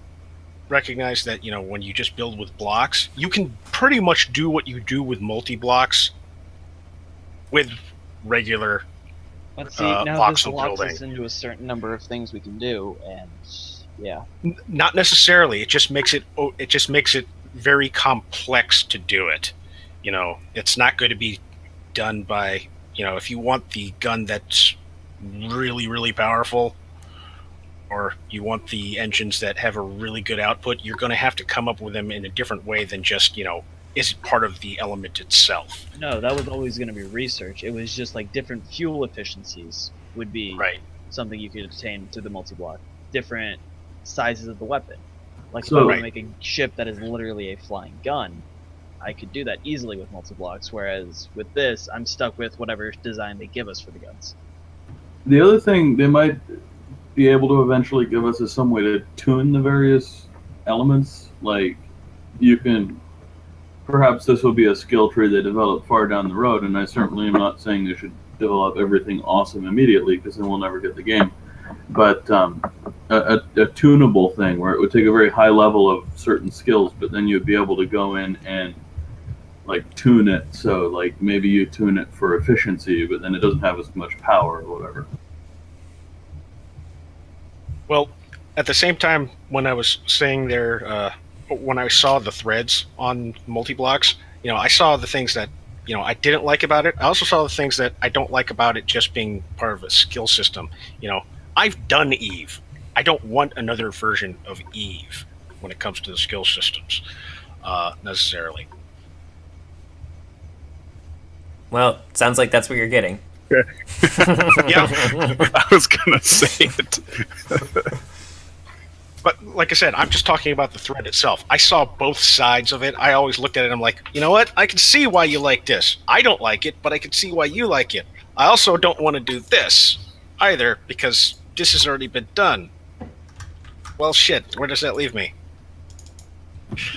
recognize that when you just build with blocks, you can pretty much do what you do with multi-blocks with regular. But see, now this voxel locks building. us into a certain number of things we can do, and yeah. Not necessarily. It just makes it very complex to do it. It's not going to be done by if you want the gun that's really, really powerful, or you want the engines that have a really good output, you're going to have to come up with them in a different way than just is it part of the element itself. No, that was always going to be research. It was just like different fuel efficiencies would be Right. something you could obtain through the multi-block. Different sizes of the weapon. Like So- if I want Right. to make a ship that is literally a flying gun, I could do that easily with multi-blocks, whereas with this, I'm stuck with whatever design they give us for the guns. The other thing they might be able to eventually give us is some way to tune the various elements. Like, you can, perhaps this will be a skill tree they develop far down the road, and I certainly am not saying they should develop everything awesome immediately, because then we'll never get the game. But a tunable thing where it would take a very high level of certain skills, but then you'd be able to go in and like tune it. So like maybe you tune it for efficiency, but then it doesn't have as much power or whatever. Well, at the same time, when I was saying there, when I saw the threads on multi-blocks, I saw the things that I didn't like about it. I also saw the things that I don't like about it just being part of a skill system. I've done Eve. I don't want another version of Eve when it comes to the skill systems, necessarily. Well, sounds like that's what you're getting. Yeah. I was gonna say it. But like I said, I'm just talking about the thread itself. I saw both sides of it. I always looked at it and I'm like, you know what? I can see why you like this. I don't like it, but I can see why you like it. I also don't want to do this either because this has already been done. Well, shit. Where does that leave me?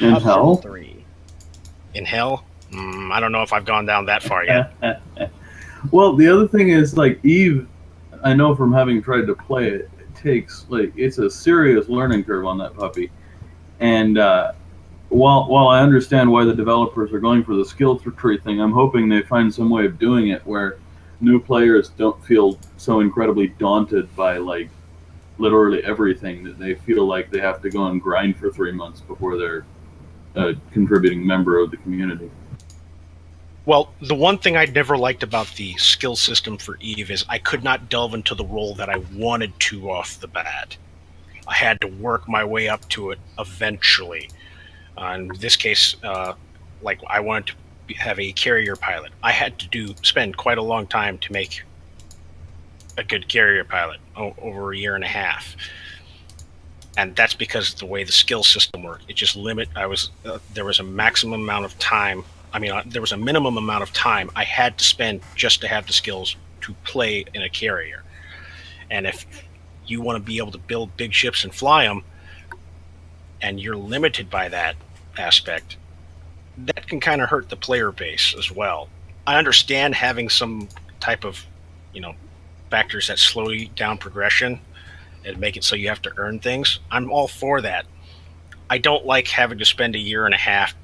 In Option hell? 3. In hell? I don't know if I've gone down that far yet. Well, the other thing is like Eve. I know from having tried to play it, takes it's a serious learning curve on that puppy. And while I understand why the developers are going for the skill tree thing, I'm hoping they find some way of doing it where new players don't feel so incredibly daunted by literally everything that they feel like they have to go and grind for 3 months before they're a contributing member of the community. Well, the one thing I never liked about the skill system for Eve is I could not delve into the role that I wanted to off the bat. I had to work my way up to it eventually. In this case, I wanted to have a carrier pilot. I had to spend quite a long time to make a good carrier pilot, over a year and a half. And that's because of the way the skill system worked. It just there was a maximum amount of time. There was a minimum amount of time I had to spend just to have the skills to play in a carrier. And if you want to be able to build big ships and fly them, and you're limited by that aspect, that can kind of hurt the player base as well. I understand having some type of, factors that slow down progression and make it so you have to earn things. I'm all for that. I don't like having to spend a year and a half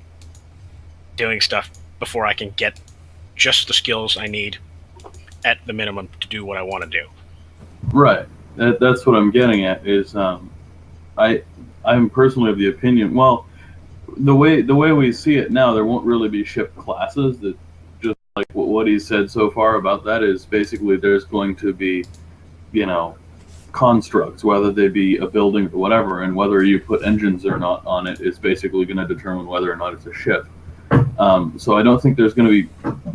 doing stuff before I can get just the skills I need at the minimum to do what I want to do. Right. That's what I'm getting at is I'm personally of the opinion, well, the way we see it now, there won't really be ship classes. That just like what he said so far about that is basically there's going to be, constructs, whether they be a building or whatever, and whether you put engines or not on it is basically going to determine whether or not it's a ship. So I don't think there's going to be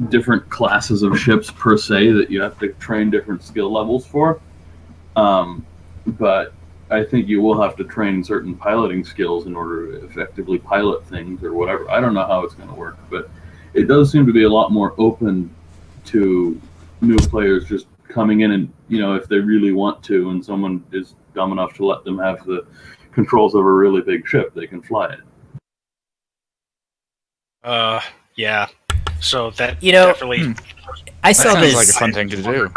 different classes of ships per se that you have to train different skill levels for. But I think you will have to train certain piloting skills in order to effectively pilot things or whatever. I don't know how it's going to work, but it does seem to be a lot more open to new players just coming in and, if they really want to, and someone is dumb enough to let them have the controls of a really big ship, they can fly it. Yeah. So that definitely. I saw Sounds this like a fun thing to do.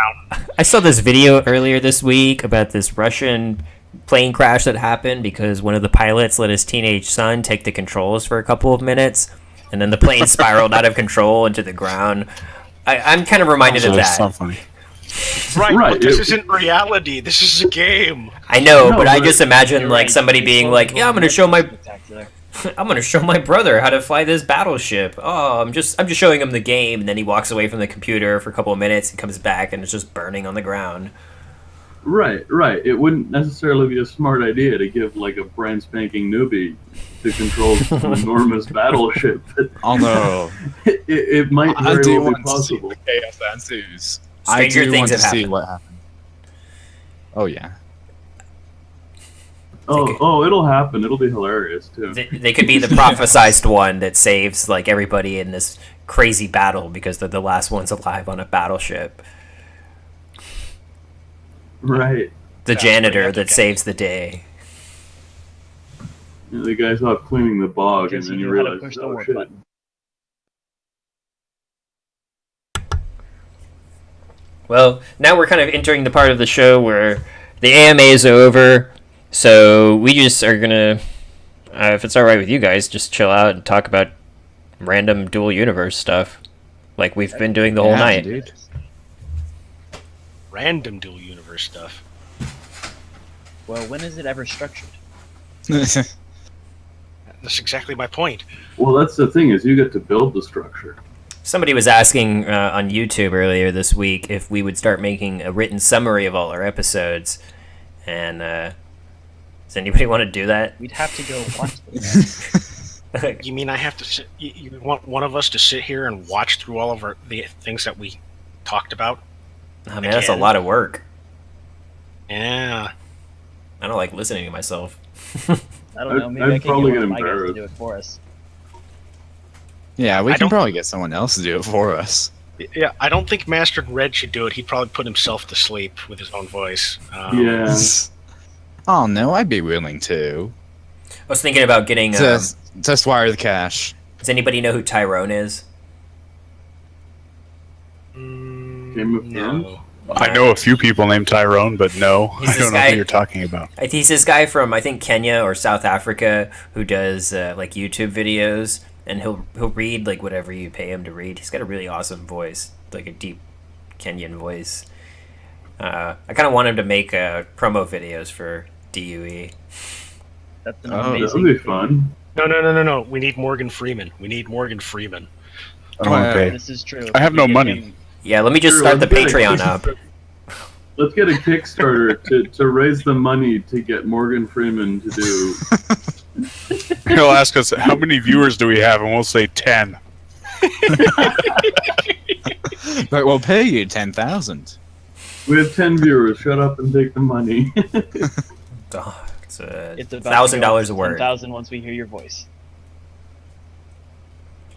I saw this video earlier this week about this Russian plane crash that happened because one of the pilots let his teenage son take the controls for a couple of minutes, and then the plane spiraled out of control into the ground. I'm kind of reminded of that. So funny. Right, but this isn't reality. This is a game. I know, but I just imagine somebody being like, "Yeah, I'm going to show my brother how to fly this battleship. Oh, I'm just showing him the game," and then he walks away from the computer for a couple of minutes and comes back and it's just burning on the ground. Right. It wouldn't necessarily be a smart idea to give a brand spanking newbie the controls of an enormous battleship. Although it might very well be possible. Chaos that ensues. Stranger I do things want to have see happened. what happened. Oh yeah. Oh, it'll happen. It'll be hilarious too. They could be the prophesized one that saves everybody in this crazy battle because they're the last ones alive on a battleship. Right. The janitor that saves the day. The guy's off cleaning the bog, Because and then you you know how to realize, push the work shit. button. Well, now we're kind of entering the part of the show where the AMA is over, so we just are gonna, if it's alright with you guys, just chill out and talk about random dual universe stuff, like we've been doing the whole night. Dude. Random dual universe stuff. Well, when is it ever structured? That's exactly my point. Well, that's the thing, is you get to build the structure. Somebody was asking on YouTube earlier this week if we would start making a written summary of all our episodes, and does anybody want to do that? We'd have to go watch them. You mean I have to sit? You want one of us to sit here and watch through all of the things that we talked about? I mean, that's a lot of work. Yeah. I don't like listening to myself. I don't know. Maybe I'd I can probably get one get of my guys to embarrassed. do it for us. Yeah, we I can don't- probably get someone else to do it for us. Yeah, I don't think Master Red should do it. He'd probably put himself to sleep with his own voice. Yeah. Oh no, I'd be willing to. I was thinking about getting. Just wire the cash. Does anybody know who Tyrone is? Game of Thrones? No. I know a few people named Tyrone, but no, He's I this don't know guy- who you're talking about. He's this guy from I think Kenya or South Africa who does like YouTube videos, and he'll read like whatever you pay him to read. He's got a really awesome voice, like a deep Kenyan voice. I kind of want him to make promo videos for DUE. That's an Oh, That amazing. would be fun. No. We need Morgan Freeman. I don't want to pay. This is true. I have We no get money. him- Yeah, let me just Sure, start the let's get a Patreon up. Let's get a Kickstarter to raise the money to get Morgan Freeman to do. He'll ask us, how many viewers do we have? And we'll say 10. But we'll pay you 10,000. We have 10 viewers. Shut up and take the money. Oh, it's It's about $1,000 a word. 10,000 once we hear your voice.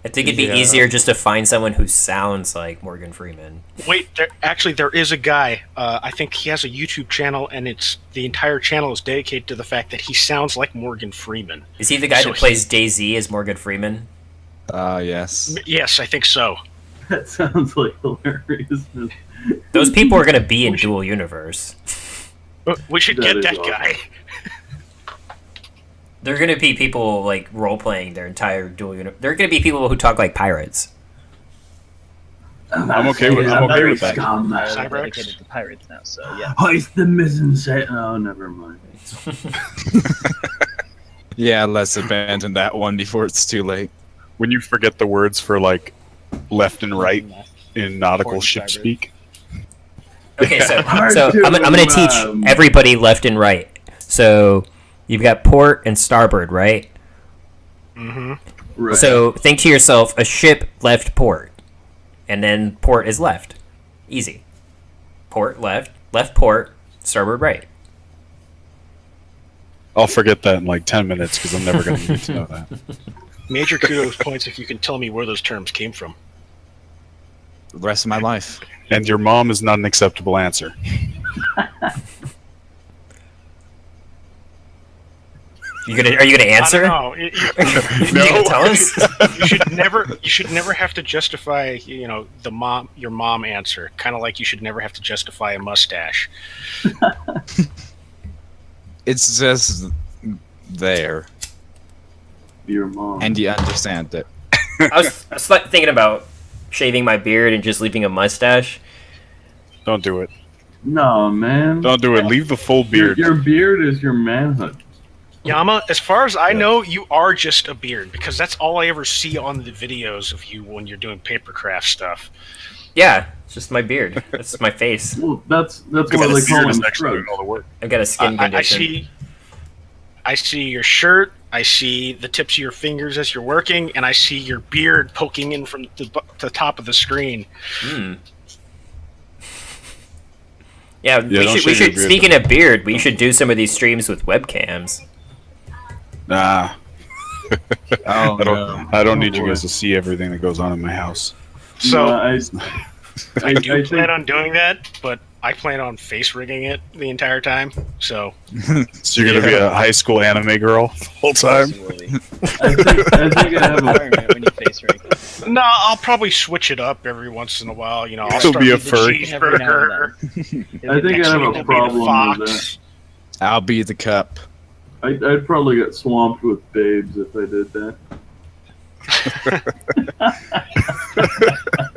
I think it'd be Yeah. easier just to find someone who sounds like Morgan Freeman. Wait, there is a guy. I think he has a YouTube channel, and the entire channel is dedicated to the fact that he sounds like Morgan Freeman. Is he the guy So that plays DayZ as Morgan Freeman? Yes. Yes, I think so. That sounds like hilarious. Those people are going to be in Dual Universe. We should That get is that awesome. guy. They're going to be people like role playing their entire Dual Universe. They're going to be people who talk like pirates. I'm okay with that. I'm dedicated to pirates now, so yeah. Hoist the mizzen sail. Oh, never mind. Yeah, let's abandon that one before it's too late. When you forget the words for, like, left and right in nautical Port ship and speak. Okay, so Hard I'm to going to teach everybody left and right. So you've got port and starboard, right? Mm-hmm. Right. So think to yourself, a ship left port, and then port is left. Easy. Port left, left port, starboard right. I'll forget that in like 10 minutes because I'm never going to need to know that. Major kudos points if you can tell me where those terms came from. The rest of my life. And your mom is not an acceptable answer. Are you gonna answer? I don't know. You gonna tell us? You should never have to justify, your mom answer. Kind of like you should never have to justify a mustache. It's just there, Your mom. and you understand it. I was like thinking about shaving my beard and just leaving a mustache. Don't do it. No, man. Don't do it. Leave the full beard. Your beard is your manhood. Yama, as far as I know, you are just a beard because that's all I ever see on the videos of you when you're doing papercraft stuff. Yeah, it's just my beard. That's my face. Well, that's Because what the they call beard is him actually doing Scruggs. all the work. I've got a skin condition. I see your shirt. I see the tips of your fingers as you're working, and I see your beard poking in from the top of the screen. Hmm. Yeah, don't we shave should. your beard, Speaking of beard, we should do some of these streams with webcams. Nah. Oh, I don't need you boy. guys to see everything that goes on in my house. So No, I do I plan think on doing that, but I plan on face rigging it the entire time. So So you're gonna be a high school anime girl the whole time? Possibly. I think I have a Environment when you face rig. no, I'll probably switch it up every once in a while. I'll Still start be a with the furry. Every now cheeseburger. and then. I think Next I have week a will be the problem with fox. that. I'll be the cup. I'd probably get swamped with babes if I did that.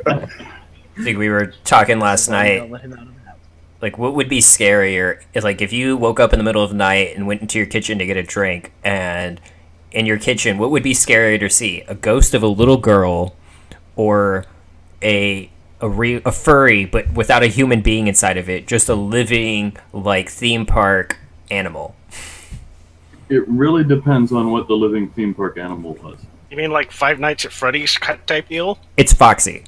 I think we were talking last night. Don't let him out of the house. Like, what would be scarier if you woke up in the middle of the night and went into your kitchen to get a drink, and in your kitchen, what would be scarier to see? A ghost of a little girl, or a furry but without a human being inside of it, just a living like theme park animal? It really depends on what the living theme park animal was. You mean like Five Nights at Freddy's type deal? It's Foxy.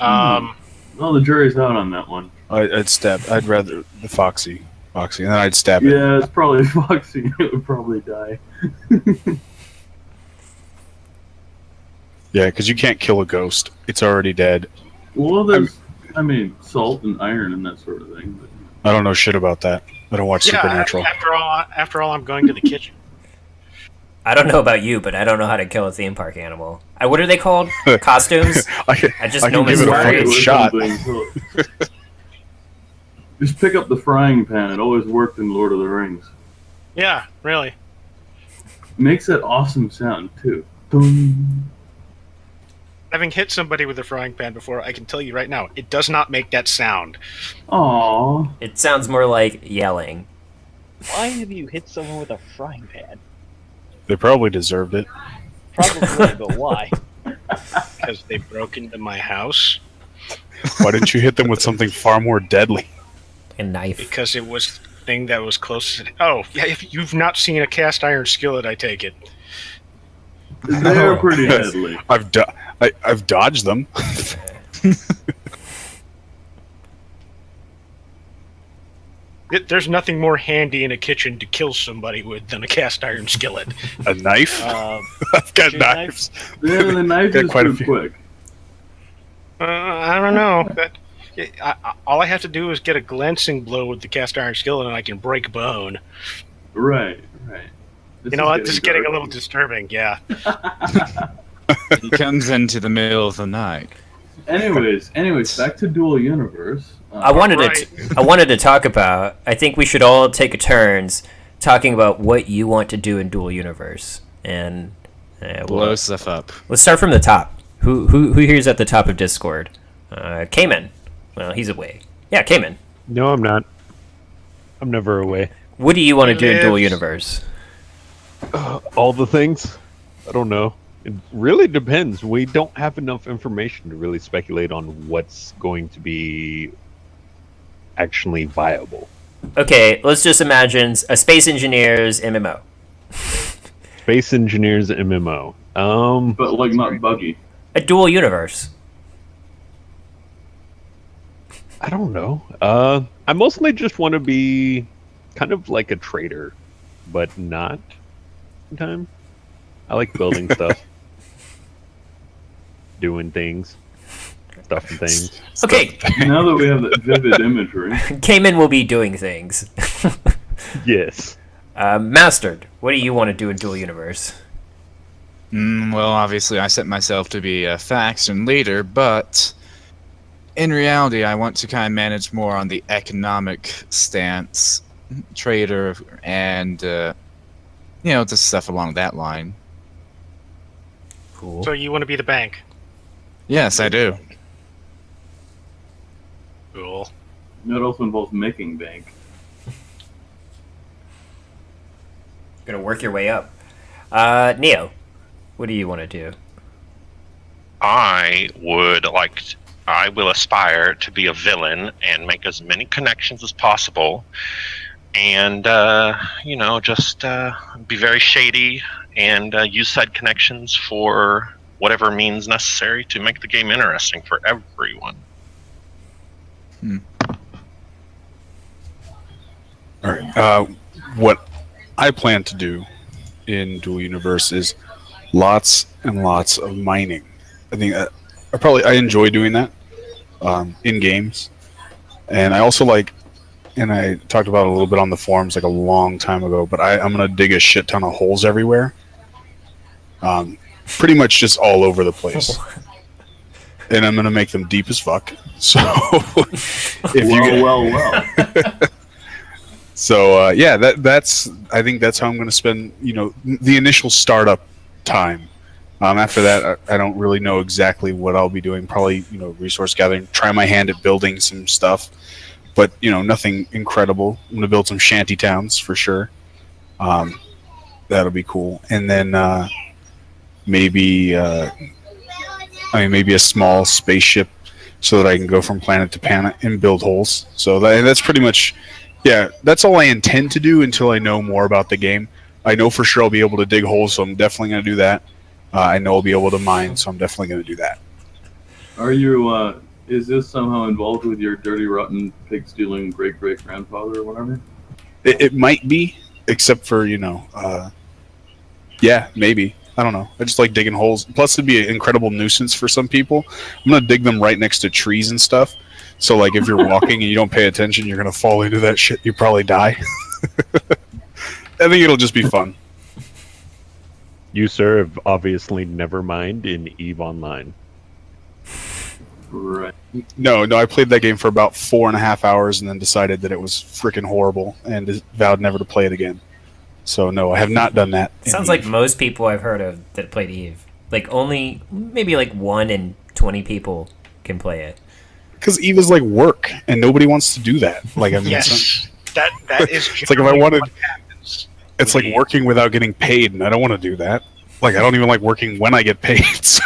Um, Well, the jury's out on that one. I'd rather the Foxy, and then I'd stab it. Yeah, it's probably Foxy. It would probably die. Yeah, because you can't kill a ghost. It's already dead. Well, there's, salt and iron and that sort of thing. But I don't know shit about that. I don't watch yeah. Supernatural. After all, I'm going to the kitchen. I don't know about you, but I don't know how to kill a theme park animal. What are they called? Costumes? I just know can give it a my fucking stories. shot. Just pick up the frying pan. It always worked in Lord of the Rings. Yeah, really. Makes that awesome sound too. Dum. Having hit somebody with a frying pan before, I can tell you right now, it does not make that sound. Aww. It sounds more like yelling. Why have you hit someone with a frying pan? They probably deserved it. Probably, but why? Because they broke into my house. Why didn't you hit them with something far more deadly? A knife. Because it was the thing that was closest. Oh, yeah, if you've not seen a cast iron skillet, I take it. They're pretty deadly. I've dodged them. There's nothing more handy in a kitchen to kill somebody with than a cast iron skillet. A knife? I've got kitchen knives. Yeah, the knife Got is quite a too few. quick. I don't know. All I have to do is get a glancing blow with the cast iron skillet, and I can break bone. Right. You know what? This is getting a little disturbing. Yeah. He comes into the middle of the night. Anyways, back to Dual Universe. I wanted to talk about. I think we should all take turns talking about what you want to do in Dual Universe, and Blow stuff up. let's start from the top. Who here's at the top of Discord? Cayman. Well, he's away. Yeah, Cayman. No, I'm not. I'm never away. What do you want to do in Dual lives. Universe? All the things? I don't know. It really depends. We don't have enough information to really speculate on what's going to be actually viable. Okay, let's just imagine a Space Engineers MMO. Space Engineers MMO. But like not buggy. A Dual Universe. I don't know. I mostly just want to be kind of like a trader, but not sometimes. I like building stuff. Doing things. Stuff and things. Okay, Now that we have that vivid imagery, Cayman will be doing things. Yes. Mastered, what do you want to do in Dual Universe? Well, obviously, I set myself to be a faction leader, but in reality, I want to kind of manage more on the economic stance, trader, and just stuff along that line. Cool. So you want to be the bank? Yes, I do. Cool. that also involves making bank. Gonna work your way up. Neo, what do you want to do? I will aspire to be a villain and make as many connections as possible, and just be very shady and use said connections for whatever means necessary to make the game interesting for everyone. All right. What I plan to do in Dual Universe is lots and lots of mining. I think I enjoy doing that in games, and I also like. And I talked about it a little bit on the forums like a long time ago, but I'm gonna dig a shit ton of holes everywhere, pretty much just all over the place, and I'm gonna make them deep as fuck. So So that's I think that's how I'm gonna spend the initial startup time. After that, I don't really know exactly what I'll be doing. Probably resource gathering, try my hand at building some stuff. But nothing incredible. I'm gonna build some shanty towns for sure. That'll be cool. And then maybe a small spaceship so that I can go from planet to planet and build holes. So that's pretty much, that's all I intend to do until I know more about the game. I know for sure I'll be able to dig holes, so I'm definitely gonna do that. I know I'll be able to mine, so I'm definitely gonna do that. Are you? Is this somehow involved with your dirty, rotten, pig-stealing great-great-grandfather or whatever? It might be, except for, maybe. I don't know. I just like digging holes. Plus, it'd be an incredible nuisance for some people. I'm going to dig them right next to trees and stuff. So, like, if you're walking and you don't pay attention, you're going to fall into that shit. You probably die. I think it'll just be fun. You, sir, have obviously never mined in EVE Online. Right. No, I played that game for about 4.5 hours and then decided that it was freaking horrible and vowed never to play it again. So no, I have not done that. It sounds like most people I've heard of that played Eve. Like only maybe like 1 in 20 people can play it. Because Eve is like work, and nobody wants to do that. Like I mean, Yes, that is. it's like if I wanted, what happens. it's like working without getting paid, and I don't want to do that. Like I don't even like working when I get paid. So,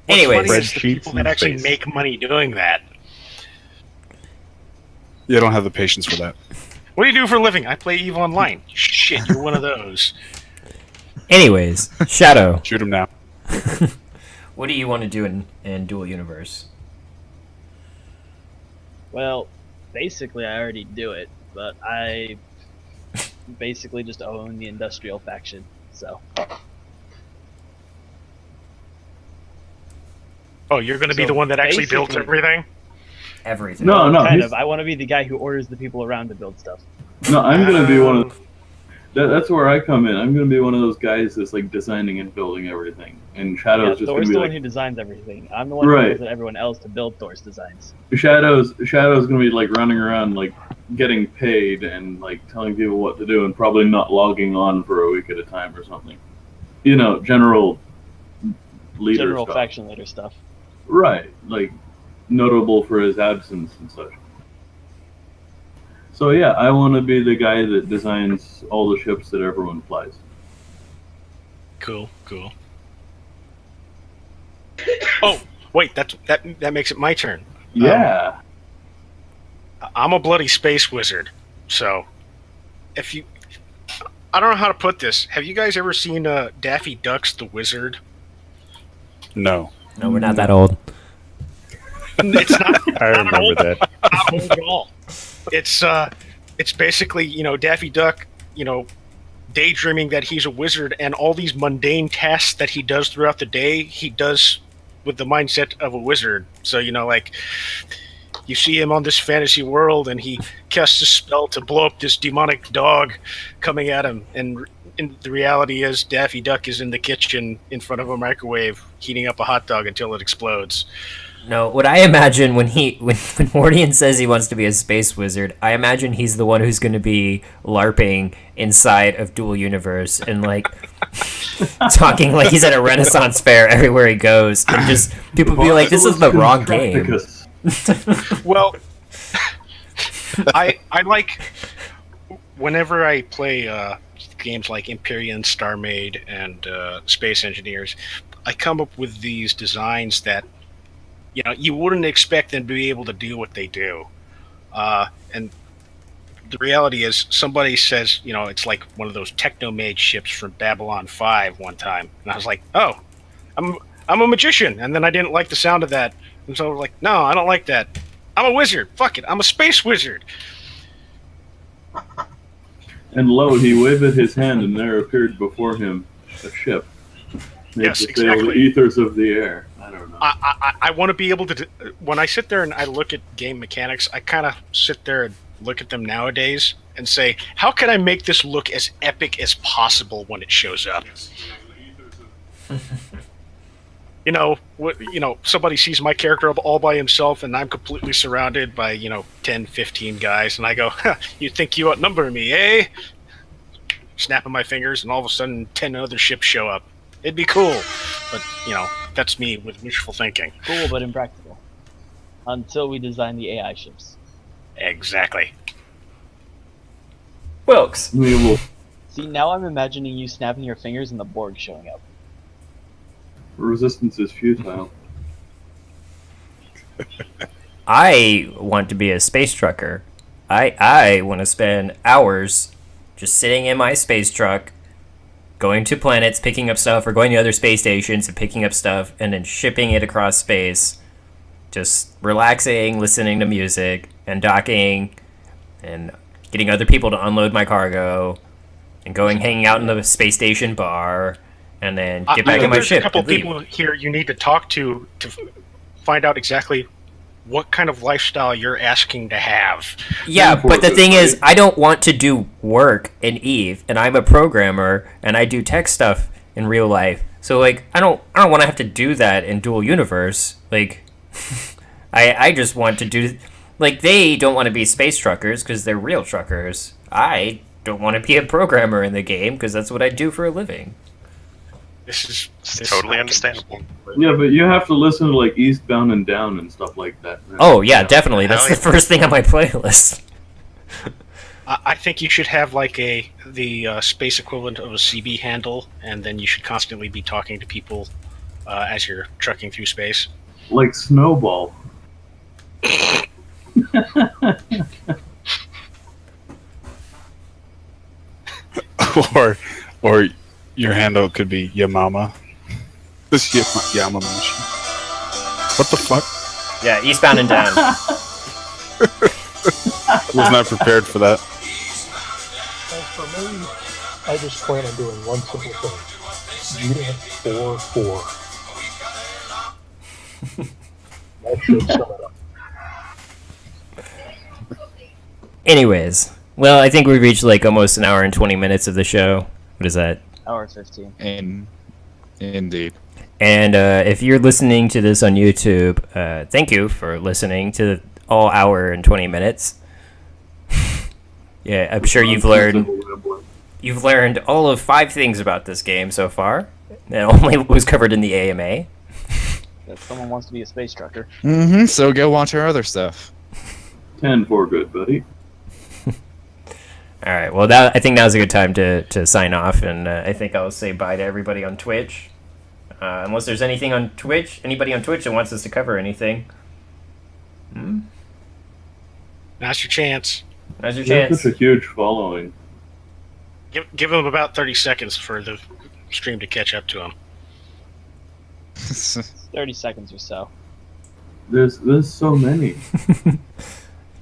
anyways, What's funny is the people that actually make money doing that. you don't have the patience for that. What do you do for a living? I play EVE Online. Shit, you're one of those. anyways, Shadow, Shoot him now. what do you want to do in Dual Universe? Well, basically, I already do it, but I basically just own the industrial faction. So Oh, you're going to be So the one that actually built basically- everything? Everything. No, kind he's- of. I want to be the guy who orders the people around to build stuff. No, I'm gonna be one of. That's where I come in. I'm gonna be one of those guys that's like designing and building everything, and Shadow's Yeah, just Thor's gonna be the one like who designs everything. I'm the one Right. who yells at everyone else to build Thor's designs. Shadow's gonna be like running around like getting paid and like telling people what to do and probably not logging on for a week at a time or something. You know, general leader General stuff. faction leader stuff. Right, like notable for his absence and such. So yeah, I want to be the guy that designs all the ships that everyone flies. Cool. Oh, wait, that makes it my turn. Yeah. I'm a bloody space wizard, so if you... I don't know how to put this. Have you guys ever seen Daffy Duck's The Wizard? No. No, we're not that old. It's not. I remember that. Not old at all. It's basically, Daffy Duck, daydreaming that he's a wizard, and all these mundane tasks that he does throughout the day, he does with the mindset of a wizard. So, like, you see him on this fantasy world, and he casts a spell to blow up this demonic dog coming at him, and the reality is Daffy Duck is in the kitchen in front of a microwave heating up a hot dog until it explodes. No, what I imagine when Mordian says he wants to be a space wizard, I imagine he's the one who's going to be LARPing inside of Dual Universe and like talking like he's at a Renaissance fair everywhere he goes, and just people be like, "This is the wrong game." Well, I like whenever I play games like Empyrean, Star Maid, and Space Engineers, I come up with these designs that you wouldn't expect them to be able to do what they do. And the reality is, somebody says, it's like one of those techno-made ships from Babylon 5 one time. And I was like, oh, I'm a magician. And then I didn't like the sound of that. And so I was like, no, I don't like that. I'm a wizard. Fuck it. I'm a space wizard. And lo, he waved his hand, and there appeared before him a ship. Made Yes, to sail exactly. the ethers of the air. I don't know. I want to be able to... When I sit there and I look at game mechanics, I kind of sit there and look at them nowadays and say, how can I make this look as epic as possible when it shows up? Somebody sees my character all by himself and I'm completely surrounded by, 10, 15 guys, and I go, you think you outnumber me, eh? Snapping my fingers, and all of a sudden 10 other ships show up. It'd be cool, but, that's me with wishful thinking. Cool, but impractical. Until we design the AI ships. Exactly. Wilkes. We will. See, now I'm imagining you snapping your fingers and the Borg showing up. Resistance is futile. I want to be a space trucker. I want to spend hours just sitting in my space truck, going to planets, picking up stuff, or going to other space stations and picking up stuff, and then shipping it across space. Just relaxing, listening to music, and docking, and getting other people to unload my cargo, and hanging out in the space station bar, and then get back in my there's ship a couple and leave. people here you need to talk to find out exactly what kind of lifestyle you're asking to have. Yeah, but the thing is, I don't want to do work in Eve, and I'm a programmer, and I do tech stuff in real life. So like, I don't want to have to do that in Dual Universe. Like, I just want to do, like, they don't want to be space truckers because they're real truckers. I don't want to be a programmer in the game because that's what I do for a living. This Totally understandable. Yeah, but you have to listen to like Eastbound and Down and stuff like that. Oh yeah, definitely. That's the first thing on my playlist. I think you should have like the space equivalent of a CB handle, and then you should constantly be talking to people as you're trucking through space. Like Snowball. or your handle could be Yamama. This Yamama machine. What the fuck? Yeah, Eastbound and Down. Was not prepared for that. As for me, I just plan on doing one simple thing. Eating 4-4. That should sum it up. Anyways, well, I think we reached like almost an hour and 20 minutes of the show. What is that? Hour 15. Indeed. And if you're listening to this on YouTube, thank you for listening to all hour and 20 minutes. Yeah, I'm sure you've learned all of 5 things about this game so far. It only was covered in the AMA. If someone wants to be a space trucker. Mm-hmm. So go watch our other stuff. 10 for good, buddy. All right. Well, I think now's a good time to sign off, and I think I'll say bye to everybody on Twitch. Unless there's anything on Twitch, anybody on Twitch that wants us to cover anything. Now's your chance. Now's your You have chance. such a huge following. Give them about 30 seconds for the stream to catch up to them. 30 seconds or so. There's so many.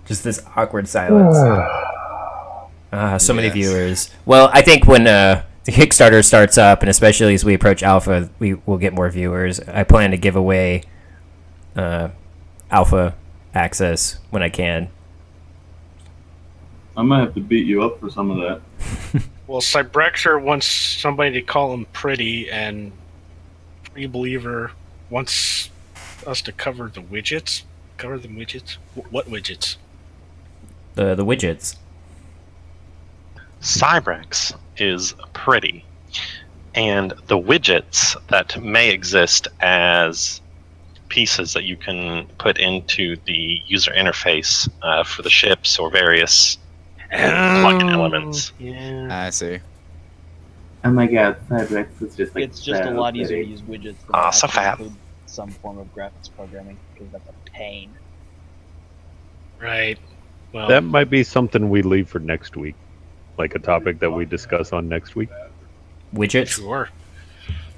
Just this awkward silence. So many viewers. Well, I think when the Kickstarter starts up, and especially as we approach alpha, we will get more viewers. I plan to give away alpha access when I can. I might have to beat you up for some of that. Well, Cybrexer wants somebody to call him pretty, and Free Believer wants us to cover the widgets. Cover the widgets? What widgets? The widgets. Cybrex is pretty, and the widgets that may exist as pieces that you can put into the user interface for the ships or various plugin elements. Yeah. I see. Oh my god, Cybrex is just like It's just a lot easier to use widgets than So actually fab. include some form of graphics programming, because that's a pain. Right. Well, That might be something we leave for next week, like a topic that we discuss on next week. Widgets. sure.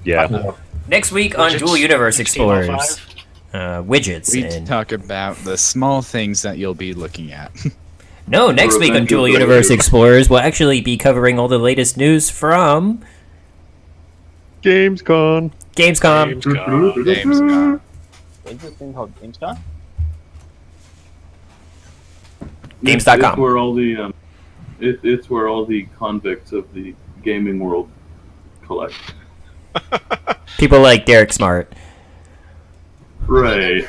Yeah. Next week on Widgets, Dual Universe 1605. Explorers. Widgets. We And talk about the small things that you'll be looking at. no, next week on Dual Universe Explorers, we'll actually be covering all the latest news from Gamescom. Gamescom. Gamescom. Is this thing called Gamescom? Games.com. It's where all the it's where all the convicts of the gaming world collect. People like Derek Smart. Right.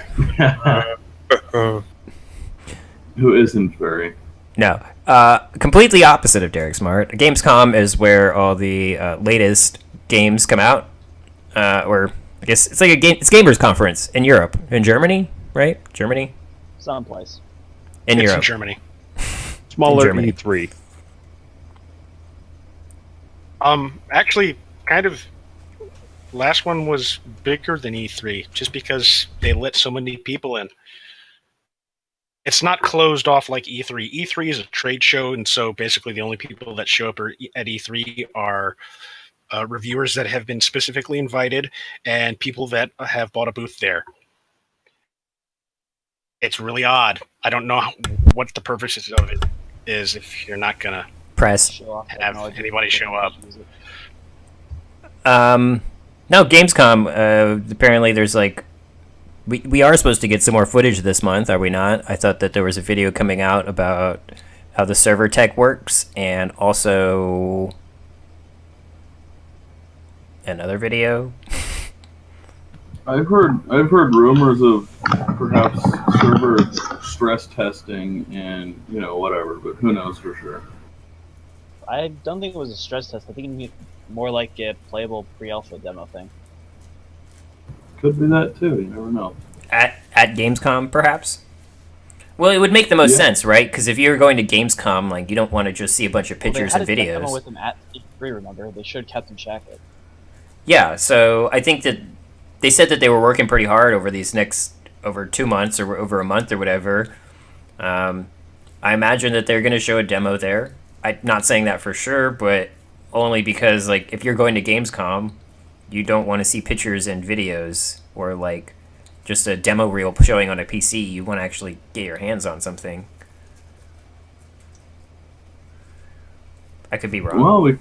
Who isn't very. No. Completely opposite of Derek Smart. Gamescom is where all the latest games come out. Or I guess it's like it's gamers conference in Europe. In Germany, right? Germany? Someplace. In It's Europe. in Germany. Smaller Germany. E3. Actually, kind of. Last one was bigger than E3, just because they let so many people in. It's not closed off like E3. E3 is a trade show, and so basically the only people that show up at E3 are reviewers that have been specifically invited and people that have bought a booth there. It's really odd. I don't know what the purpose of it is if you're not gonna Press. Show off have technology. anybody show up. No, Gamescom. Apparently, there's like we are supposed to get some more footage this month, are we not? I thought that there was a video coming out about how the server tech works, and also another video. I've heard rumors of perhaps server stress testing and whatever, but who knows for sure. I don't think it was a stress test. I think it was more like a playable pre-alpha demo thing. Could be that too. You never know. At Gamescom, perhaps? Well, it would make the most sense, right? Because if you're going to Gamescom, like, you don't want to just see a bunch of pictures and they had a videos. demo with them at E3, remember? They showed Captain Shack it. Yeah, so I think that they said that they were working pretty hard over 2 months or over a month or whatever. I imagine that they're going to show a demo there. I'm not saying that for sure, but only because, like, if you're going to Gamescom, you don't want to see pictures and videos or, like, just a demo reel showing on a PC. You want to actually get your hands on something. I could be wrong. Well,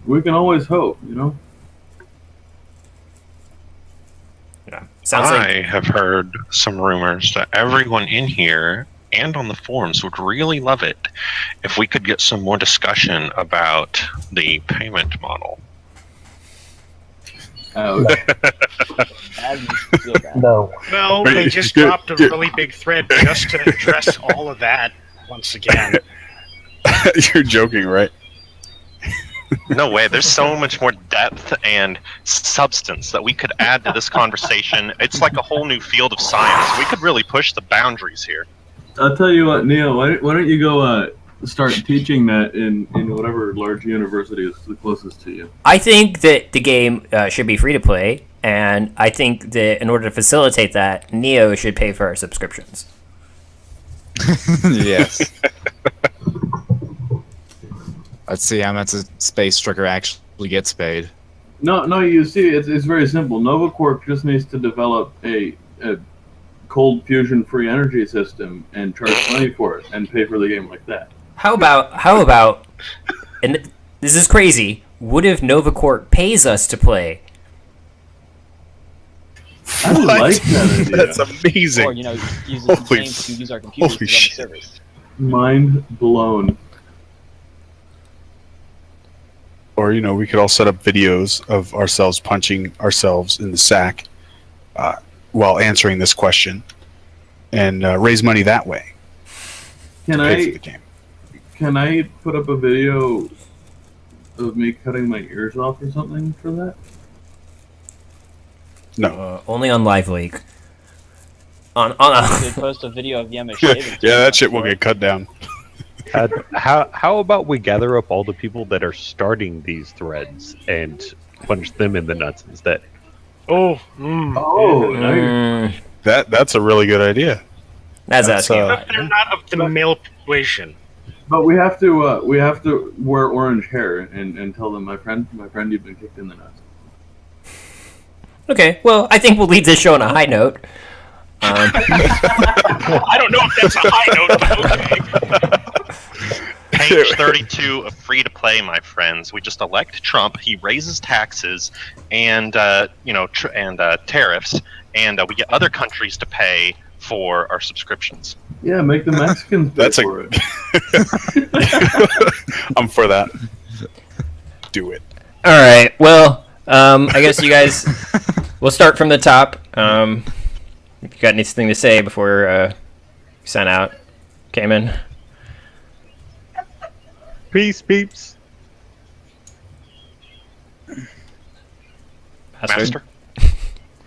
we can always hope, you know? Yeah. Sounds I have heard some rumors that everyone in here and on the forums would really love it if we could get some more discussion about the payment model. Bad makes me feel bad. No. Well, they just dropped a really big thread just to address all of that once again. You're joking, right? No way. There's so much more depth and substance that we could add to this conversation. It's like a whole new field of science. We could really push the boundaries here. I'll tell you what, Neil. Why don't you go start teaching that in whatever large university is the closest to you? I think that the game should be free to play, and I think that in order to facilitate that, Neo should pay for our subscriptions. Yes. Let's see how much a space trucker actually gets paid. No. You see, it's very simple. NovaCorp just needs to develop a cold fusion free energy system and charge money for it and pay for the game like that. How about, and this is crazy, what if NovaCorp pays us to play? I like that idea. That's amazing. Or, use Holy names to use our computers to run the shit. servers. Mind blown. Or, we could all set up videos of ourselves punching ourselves in the sack while answering this question and raise money that way. Can Pay for the game. Can I put up a video of me cutting my ears off or something for that? No. Only on Live Leak. On They post a video of Yema shaving. Yeah, that shit will get cut down. How about we gather up all the people that are starting these threads and punch them in the nuts instead? Oh, Nice. That's a really good idea. That's asking. but they're not of the male persuasion. But we have to wear orange hair and tell them my friend you've been kicked in the nuts. Okay, well, I think we'll leave this show on a high note. I don't know if that's a high note, but okay. Page 32 of free to play, my friends. We just elect Trump. He raises taxes and tariffs, and we get other countries to pay for our subscriptions. Yeah, make the Mexicans pay for it. I'm for that. Do it. All right, well, I guess you guys, we'll start from the top. If you got anything to say before we sign out, Cayman? Peace, peeps. Master?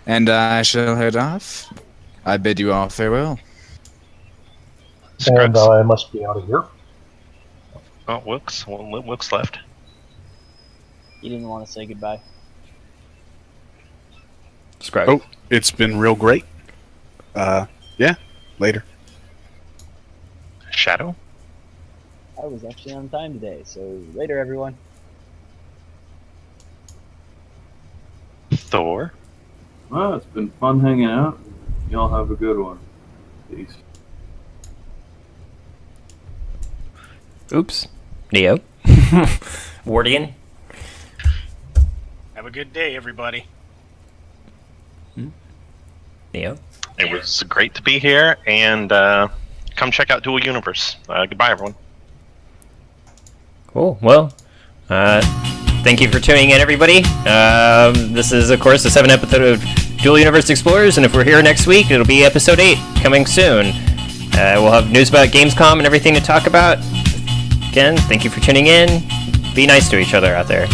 And I shall head off. I bid you all farewell. And I must be out of here. Oh, Wilkes left. You didn't want to say goodbye. Scrub. Oh, it's been real great. Yeah, later. Shadow? I was actually on time today, so later, everyone. Thor? Well, it's been fun hanging out. Y'all have a good one. Peace. Oops. Neo? Wardian? Have a good day, everybody. Neo? It was great to be here, and come check out Dual Universe. Goodbye, everyone. Cool. Well, thank you for tuning in, everybody. This is, of course, the 7th episode of Dual Universe Explorers, and if we're here next week, it'll be episode 8 coming soon. We'll have news about Gamescom and everything to talk about. Again, thank you for tuning in. Be nice to each other out there.